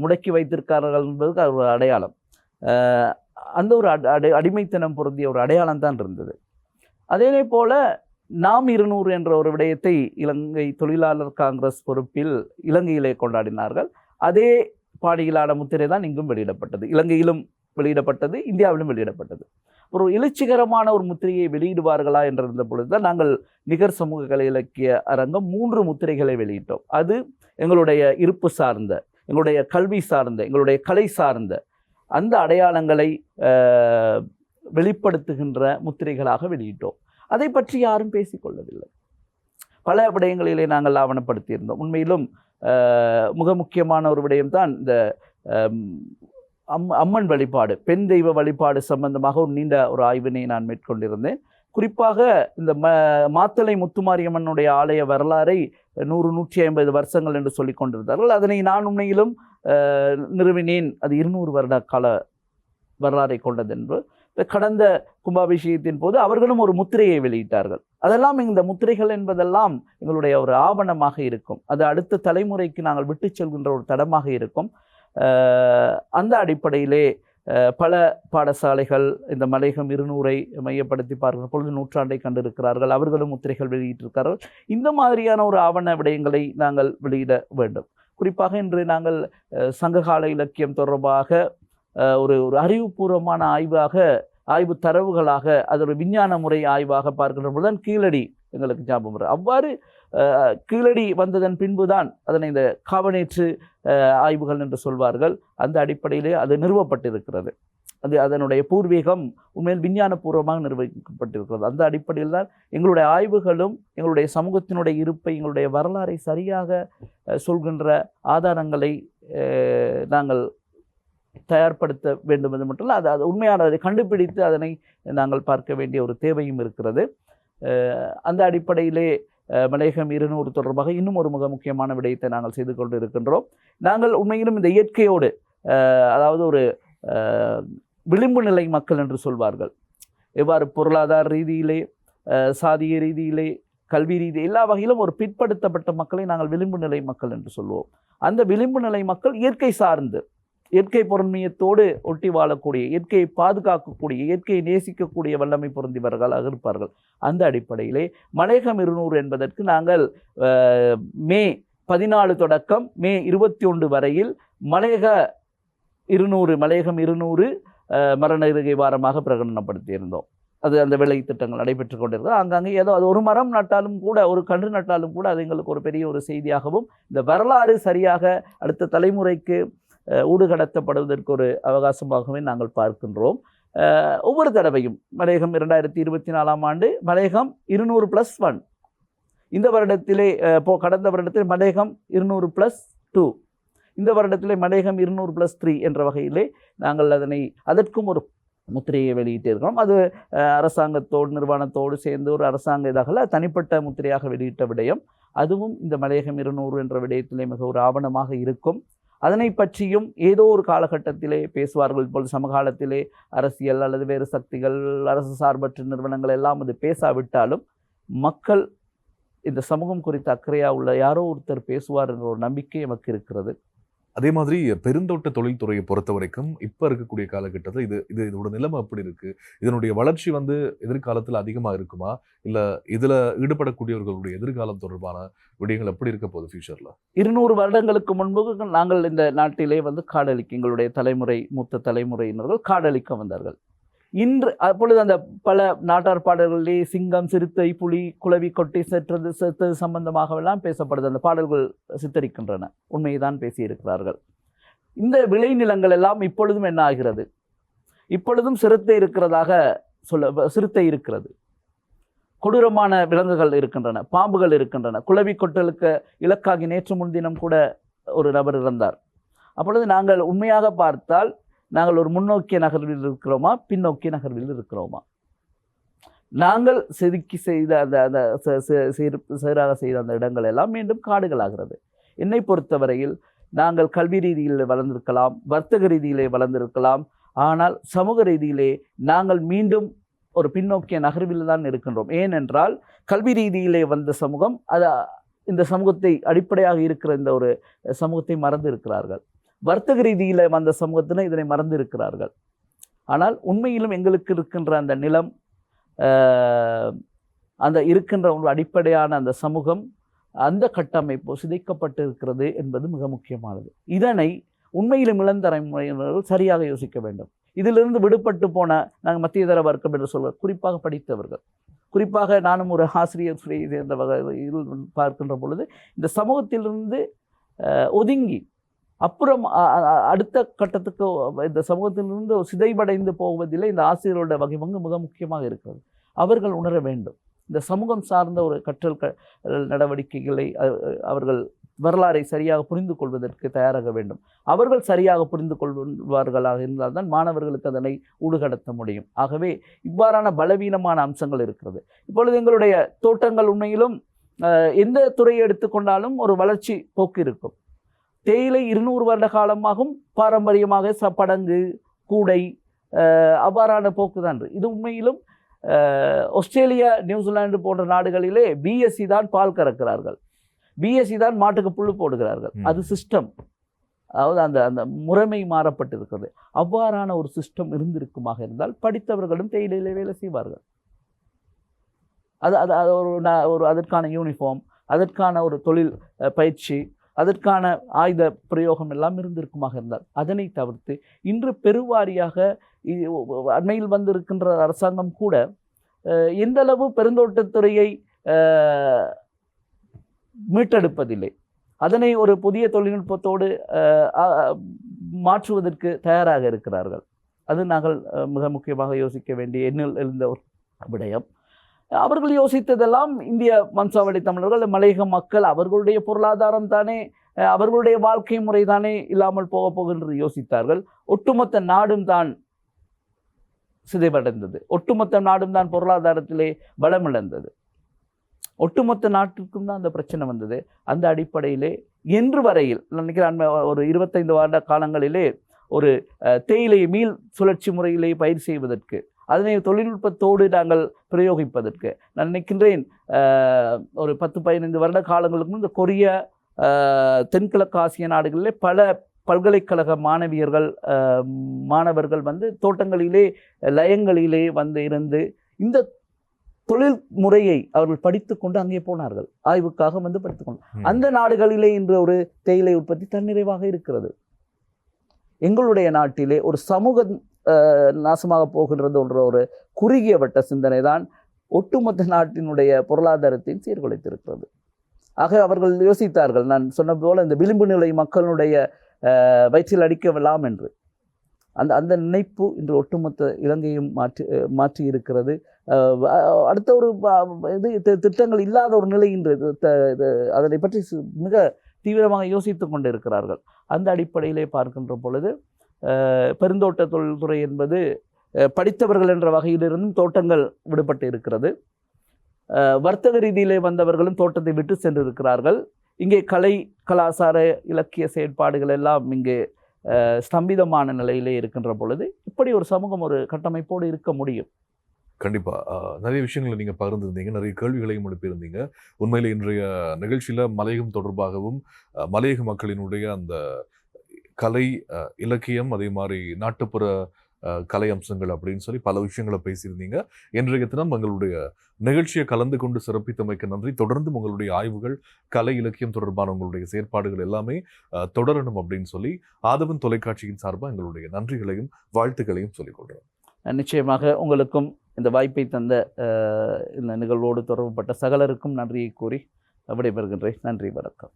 [SPEAKER 2] முடக்கி வைத்திருக்கிறார்கள் என்பதுக்கு அது ஒரு அடையாளம். அந்த ஒரு அடிமைத்தனம் பொருந்திய ஒரு அடையாளம் தான் இருந்தது. அதே போல நாம் 200 என்ற ஒரு விடயத்தை இலங்கை தொழிலாளர் காங்கிரஸ் பொறுப்பில் இலங்கையிலே கொண்டாடினார்கள். அதே பாணியிலான முத்திரை தான் இங்கும் வெளியிடப்பட்டது. இலங்கையிலும் வெளியிடப்பட்டது, இந்தியாவிலும் வெளியிடப்பட்டது. ஒரு எழுச்சிகரமான ஒரு முத்திரையை வெளியிடுவார்களா என்றிருந்த பொழுது தான் நாங்கள் நிகர் சமூக கலை இலக்கிய அரங்கம் 3 முத்திரைகளை வெளியிட்டோம். அது எங்களுடைய இருப்பு சார்ந்த, எங்களுடைய கல்வி சார்ந்த, எங்களுடைய கலை சார்ந்த அந்த அடையாளங்களை வெளிப்படுத்துகின்ற முத்திரைகளாக வெளியிட்டோம். அதை பற்றி யாரும் பேசிக்கொள்ளவில்லை. பல விடயங்களிலே நாங்கள் ஆவணப்படுத்தியிருந்தோம். உண்மையிலும் மிக முக்கியமான ஒரு விடயம்தான் இந்த அம்மன் வழிபாடு, பெண் தெய்வ வழிபாடு சம்பந்தமாக ஒரு நீண்ட ஒரு ஆய்வினை நான் மேற்கொண்டிருந்தேன். குறிப்பாக இந்த மாத்தளை முத்துமாரியம்மனுடைய ஆலய வரலாறை 100-150 வருஷங்கள் என்று சொல்லிக் கொண்டிருந்தார்கள். அதனை நான் உண்மையிலும் நிறுவினேன். அது 200 வருட கால வரலாறை கொண்டது என்று. கடந்த கும்பாபிஷேகத்தின் போது அவர்களும் ஒரு முத்திரையை வெளியிட்டார்கள். அதெல்லாம் இந்த முத்திரைகள் என்பதெல்லாம் எங்களுடைய ஒரு ஆவணமாக இருக்கும். அது அடுத்த தலைமுறைக்கு நாங்கள் விட்டு செல்கின்ற ஒரு தடமாக இருக்கும். அந்த அடிப்படையிலே பல பாடசாலைகள் இந்த மலையகம் 200 மையப்படுத்தி பார்க்கிற பொழுது நூற்றாண்டை கண்டிருக்கிறார்கள். அவர்களும் முத்திரைகள் வெளியிட்டிருக்கிறார்கள். இந்த மாதிரியான ஒரு ஆவண விடயங்களை நாங்கள் வெளியிட வேண்டும். குறிப்பாக இன்று நாங்கள் சங்ககால இலக்கியம் தொடர்பாக ஒரு அறிவுபூர்வமான ஆய்வு தரவுகளாக அதோட விஞ்ஞான முறை ஆய்வாக பார்க்கின்ற பொழுதுதான் கீழடி எங்களுக்கு ஞாபகம் வரும். அவ்வாறு கீழடி வந்ததன் பின்புதான் அதனை இந்த காவனேற்று ஆய்வுகள் என்று சொல்வார்கள். அந்த அடிப்படையிலே அது நிறுவப்பட்டிருக்கிறது. அது அதனுடைய பூர்வீகம் உண்மையில் விஞ்ஞானபூர்வமாக நிர்வகிக்கப்பட்டிருக்கிறது. அந்த அடிப்படையில் தான் எங்களுடைய ஆய்வுகளும் எங்களுடைய சமூகத்தினுடைய இருப்பை, எங்களுடைய வரலாறை சரியாக சொல்கின்ற ஆதாரங்களை நாங்கள் தயார்படுத்த வேண்டும் என்று மட்டும் இல்லை, அது உண்மையான அதை கண்டுபிடித்து அதனை நாங்கள் பார்க்க வேண்டிய ஒரு தேவையும் இருக்கிறது. அந்த அடிப்படையிலே மலையகம் 200 தொடர்பாக இன்னும் ஒரு மிக முக்கியமான விடயத்தை நாங்கள் செய்து கொண்டு இருக்கின்றோம். நாங்கள் உண்மையிலும் இந்த இயற்கையோடு, அதாவது ஒரு விளிம்பு நிலை மக்கள் என்று சொல்வார்கள், எவ்வாறு பொருளாதார ரீதியிலே, சாதிய ரீதியிலே, கல்வி ரீதி எல்லா வகையிலும் ஒரு பிற்படுத்தப்பட்ட மக்களை நாங்கள் விளிம்பு நிலை மக்கள் என்று சொல்லுவோம். அந்த விளிம்பு நிலை மக்கள் இயற்கை சார்ந்து, இயற்கை பொருண்மையத்தோடு ஒட்டி வாழக்கூடிய, இயற்கையை பாதுகாக்கக்கூடிய, இயற்கையை நேசிக்கக்கூடிய வல்லமை பொருந்தியவர்களாக இருப்பார்கள். அந்த அடிப்படையிலே மலையகம் 200 என்பதற்கு நாங்கள் மே 14 தொடக்கம் மே 21 வரையில் மலையகம் 200 மரண இருகை வாரமாக பிரகடனப்படுத்தியிருந்தோம். அது அந்த வேலை திட்டங்கள் நடைபெற்று கொண்டிருக்கிறது. அங்கங்கே ஏதோ அது ஒரு மரம் நட்டாலும் கூட, ஒரு கன்று நட்டாலும் கூட அது எங்களுக்கு ஒரு பெரிய ஒரு செய்தியாகவும், இந்த வரலாறு சரியாக அடுத்த தலைமுறைக்கு ஊடுகடத்தப்படுவதற்கு ஒரு அவகாசமாகவே நாங்கள் பார்க்கின்றோம். ஒவ்வொரு தடவையும் மலையகம் 2024ஆம் ஆண்டு மலையகம் 200+1, இந்த வருடத்திலே கடந்த வருடத்தில் மலையகம் 200+2, இந்த வருடத்திலே மலையகம் 200+3 என்ற வகையிலே நாங்கள் அதற்கும் ஒரு முத்திரையை வெளியிட்டிருக்கிறோம். அது அரசாங்கத்தோடு நிறுவனத்தோடு சேர்ந்து ஒரு அரசாங்க இதாக தனிப்பட்ட முத்திரையாக வெளியிட்ட விடயம். அதுவும் இந்த மலையகம் 200 என்ற விடயத்திலே மிக ஒரு ஆவணமாக இருக்கும். அதனை பற்றியும் ஏதோ ஒரு காலகட்டத்திலே பேசுவார்கள். இப்பொழுது சமகாலத்திலே அரசியல் அல்லது வேறு சக்திகள், அரசு சார்பற்ற நிறுவனங்கள் எல்லாம் அது பேசாவிட்டாலும் மக்கள் இந்த சமூகம் குறித்த அக்கறையாக உள்ள யாரோ ஒருத்தர் பேசுவார் என்ற ஒரு நம்பிக்கை நமக்கு இருக்கிறது.
[SPEAKER 1] அதே மாதிரி பெருந்தோட்ட தொழில்துறையை பொறுத்த வரைக்கும் இப்போ இருக்கக்கூடிய காலகட்டத்தில் இதோட நிலைமை எப்படி இருக்கு? இதனுடைய வளர்ச்சி எதிர்காலத்தில் அதிகமாக இருக்குமா? இல்லை இதில் ஈடுபடக்கூடியவர்களுடைய எதிர்காலம் தொடர்பான விடயங்கள் எப்படி இருக்க போகுது ஃபியூச்சரில்? 200
[SPEAKER 2] வருடங்களுக்கு முன்பு நாங்கள் இந்த நாட்டிலே காடழிக்க, எங்களுடைய மூத்த தலைமுறையினர்கள் காடழிக்க வந்தார்கள். அப்பொழுது அந்த பல நாட்டார் பாடல்களிலே சிங்கம், சிறுத்தை, புலி, குளவி, கொட்டி செத்தது சம்பந்தமாகவெல்லாம் பேசப்படுது. அந்த பாடல்கள் சித்தரிக்கின்றன, உண்மையைதான் பேசியிருக்கிறார்கள். இந்த விளைநிலங்கள் எல்லாம் இப்பொழுதும் என்ன ஆகிறது? இப்பொழுதும் சிறுத்தை இருக்கிறது, கொடூரமான விலங்குகள் இருக்கின்றன, பாம்புகள் இருக்கின்றன. குளவி கொட்டலுக்கு இலக்காகி நேற்று முன்தினம் கூட ஒரு நபர் இறந்தார். அப்பொழுது நாங்கள் உண்மையாக பார்த்தால் நாங்கள் ஒரு முன்னோக்கிய நகர்வில் இருக்கிறோமா, பின்னோக்கிய நகர்வில் இருக்கிறோமா? நாங்கள் செதுக்கி செய்த அந்த சீராக செய்த அந்த இடங்கள் எல்லாம் மீண்டும் காடுகளாகிறது. என்னை பொறுத்தவரையில் நாங்கள் கல்வி ரீதியில் வளர்ந்திருக்கலாம், வர்த்தக ரீதியிலே வளர்ந்திருக்கலாம், ஆனால் சமூக ரீதியிலே நாங்கள் மீண்டும் ஒரு பின்னோக்கிய நகர்வில் தான் இருக்கின்றோம். ஏனென்றால் கல்வி ரீதியிலே வந்த சமூகம் இந்த சமூகத்தை அடிப்படையாக இருக்கிற இந்த ஒரு சமூகத்தை மறந்து இருக்கிறார்கள். வர்த்தக ரீதியில் வந்த சமூகத்தினர் இதனை மறந்து இருக்கிறார்கள். ஆனால் உண்மையிலும் எங்களுக்கு இருக்கின்ற அந்த நிலம், அந்த இருக்கின்ற ஒரு அடிப்படையான அந்த சமூகம், அந்த கட்டமைப்பு சிதைக்கப்பட்டு இருக்கிறது என்பது மிக முக்கியமானது. இதனை உண்மையிலும் இளந்தலைமுறையினர்கள் சரியாக யோசிக்க வேண்டும். இதிலிருந்து விடுபட்டு போன நாங்கள் மத்தியதர வர்க்கம் என்று சொல்வது, குறிப்பாக படித்தவர்கள், குறிப்பாக நானும் ஒரு ஆசிரியர் துறையை சேர்ந்த வகையில் பார்க்கின்ற பொழுது இந்த சமூகத்திலிருந்து ஒதுங்கி அப்புறம் அடுத்த கட்டத்துக்கு இந்த சமூகத்திலிருந்து சிதைவடைந்து போவதில்லை. இந்த ஆசிரியரோட வகை மிக முக்கியமாக இருக்கிறது. அவர்கள் உணர வேண்டும். இந்த சமூகம் சார்ந்த ஒரு கற்றல் நடவடிக்கைகளை அவர்கள் வரலாறை சரியாக புரிந்து கொள்வதற்கு தயாராக வேண்டும். அவர்கள் சரியாக புரிந்து கொள்வார்களாக இருந்தால்தான் மாணவர்களுக்கு அதனை ஊடுகடத்த முடியும். ஆகவே இவ்வாறான பலவீனமான அம்சங்கள் இருக்கிறது. இப்பொழுது எங்களுடைய தோட்டங்கள் உண்மையிலும் எந்த துறையை எடுத்துக்கொண்டாலும் ஒரு வளர்ச்சி போக்கு இருக்கும். தேயிலை 200 வருட காலமாகவும் பாரம்பரியமாக படங்கு, கூடை அவ்வாறான போக்கு தான். இது உண்மையிலும் ஆஸ்திரேலியா, நியூசிலாந்து போன்ற நாடுகளிலே பிஎஸ்சி தான் பால் கறக்கிறார்கள், பிஎஸ்சி தான் மாட்டுக்கு புல்லு போடுகிறார்கள். அது சிஸ்டம், அதாவது அந்த முறைமை மாறப்பட்டிருக்கிறது. அவ்வாறான ஒரு சிஸ்டம் இருந்திருக்குமாக இருந்தால் படித்தவர்களும் தேயிலையிலே வேலை செய்வார்கள். அது ஒரு அதற்கான யூனிஃபார்ம், அதற்கான ஒரு தொழில் பயிற்சி, அதற்கான ஆயுத பிரயோகம் எல்லாம் இருந்திருக்குமாக இருந்தால், அதனை தவிர்த்து இன்று பெருவாரியாக அண்மையில் வந்திருக்கின்ற அரசாங்கம் கூட எந்தளவு பெருந்தோட்டத்துறையை மீட்டெடுப்பதில்லை. அதனை ஒரு புதிய தொழில்நுட்பத்தோடு மாற்றுவதற்கு தயாராக இருக்கிறார்கள். அது நாங்கள் மிக முக்கியமாக யோசிக்க வேண்டிய எண்ணில் எழுந்த ஒரு விடயம். அவர்கள் யோசித்ததெல்லாம் இந்திய வம்சாவளி தமிழர்கள், மலையக மக்கள், அவர்களுடைய பொருளாதாரம் தானே, அவர்களுடைய வாழ்க்கை முறை தானே இல்லாமல் போகின்றது யோசித்தார்கள். ஒட்டுமொத்த நாடும் தான் சிதைவடைந்தது, ஒட்டுமொத்த நாடும் தான் பொருளாதாரத்திலே பலமிழந்தது, ஒட்டுமொத்த நாட்டிற்கும் தான் அந்த பிரச்சனை வந்தது. அந்த அடிப்படையிலே என்று வரையில் நினைக்கிறேன் ஒரு 25 வருட காலங்களிலே ஒரு தேயிலை மீள் சுழற்சி முறையிலே பயிர் செய்வதற்கு அதனை தொழில்நுட்பத்தோடு நாங்கள் பிரயோகிப்பதற்கு நான் நினைக்கின்றேன் ஒரு 10-15 வருட காலங்களுக்கு முன் இந்த கொரிய தென்கிழக்கு ஆசிய நாடுகளிலே பல பல்கலைக்கழக மாணவர்கள் வந்து தோட்டங்களிலே லயங்களிலே வந்து இருந்து இந்த தொழில் முறையை அவர்கள் படித்துக்கொண்டு அங்கே போனார்கள், ஆய்வுக்காக வந்து படித்துக்கொண்டு. அந்த நாடுகளிலே இன்று ஒரு தேயிலை உற்பத்தி தன்னிறைவாக இருக்கிறது. எங்களுடைய நாட்டிலே ஒரு சமூக நாசமாக போகின்றது என்ற ஒரு குறுகிய வட்ட சிந்தனை தான் ஒட்டுமொத்த நாட்டினுடைய பொருளாதாரத்தையும் சீர்குலைத்திருக்கிறது. ஆக அவர்கள் யோசித்தார்கள், நான் சொன்னது போல இந்த விளிம்பு நிலை மக்களுடைய வயிற்றில் அடிக்கலாம் என்று. அந்த நினைப்பு இன்று ஒட்டுமொத்த இலங்கையும் மாற்றி இருக்கிறது. அடுத்த ஒரு திட்டங்கள் இல்லாத ஒரு நிலை இன்று அதனை பற்றி மிக தீவிரமாக யோசித்து கொண்டு இருக்கிறார்கள். அந்த அடிப்படையிலே பார்க்கின்ற பொழுது பெருந்தோட்ட தொழில்துறை என்பது படித்தவர்கள் என்ற வகையிலிருந்தும் தோட்டங்கள் விடுபட்டு இருக்கிறது. வர்த்தக ரீதியிலே வந்தவர்களும் தோட்டத்தை விட்டு சென்றிருக்கிறார்கள். இங்கே கலை கலாச்சார இலக்கிய செயற்பாடுகள் எல்லாம் இங்கே ஸ்தம்பிதமான நிலையிலே இருக்கின்ற பொழுது இப்படி ஒரு சமூகம் ஒரு கட்டமைப்போடு இருக்க முடியும்.
[SPEAKER 1] கண்டிப்பா நிறைய விஷயங்களை நீங்க பகிர்ந்திருந்தீங்க, நிறைய கேள்விகளையும் எழுப்பியிருந்தீங்க. உண்மையிலே இன்றைய நிகழ்ச்சியில மலையகம் தொடர்பாகவும் மலையக மக்களினுடைய அந்த கலை இலக்கியம் அதே மாதிரி நாட்டுப்புற கலை அம்சங்கள் அப்படின்னு சொல்லி பல விஷயங்களை பேசியிருந்தீங்க. இன்றைய தினம் எங்களுடைய நிகழ்ச்சியை கலந்து கொண்டு சிறப்பித்தமைக்கு நன்றி. தொடர்ந்து உங்களுடைய ஆய்வுகள் கலை இலக்கியம் தொடர்பான உங்களுடைய செயற்பாடுகள் எல்லாமே தொடரணும் அப்படின்னு சொல்லி ஆதவன் தொலைக்காட்சியின் சார்பாக எங்களுடைய நன்றிகளையும் வாழ்த்துக்களையும் சொல்லிக் கொள்கிறோம்.
[SPEAKER 2] நிச்சயமாக உங்களுக்கும் இந்த வாய்ப்பை தந்த இந்த நிகழ்வோடு தொடர்புபட்ட சகலருக்கும் நன்றியை கூறி விடைபெறுகின்றேன். நன்றி, வணக்கம்.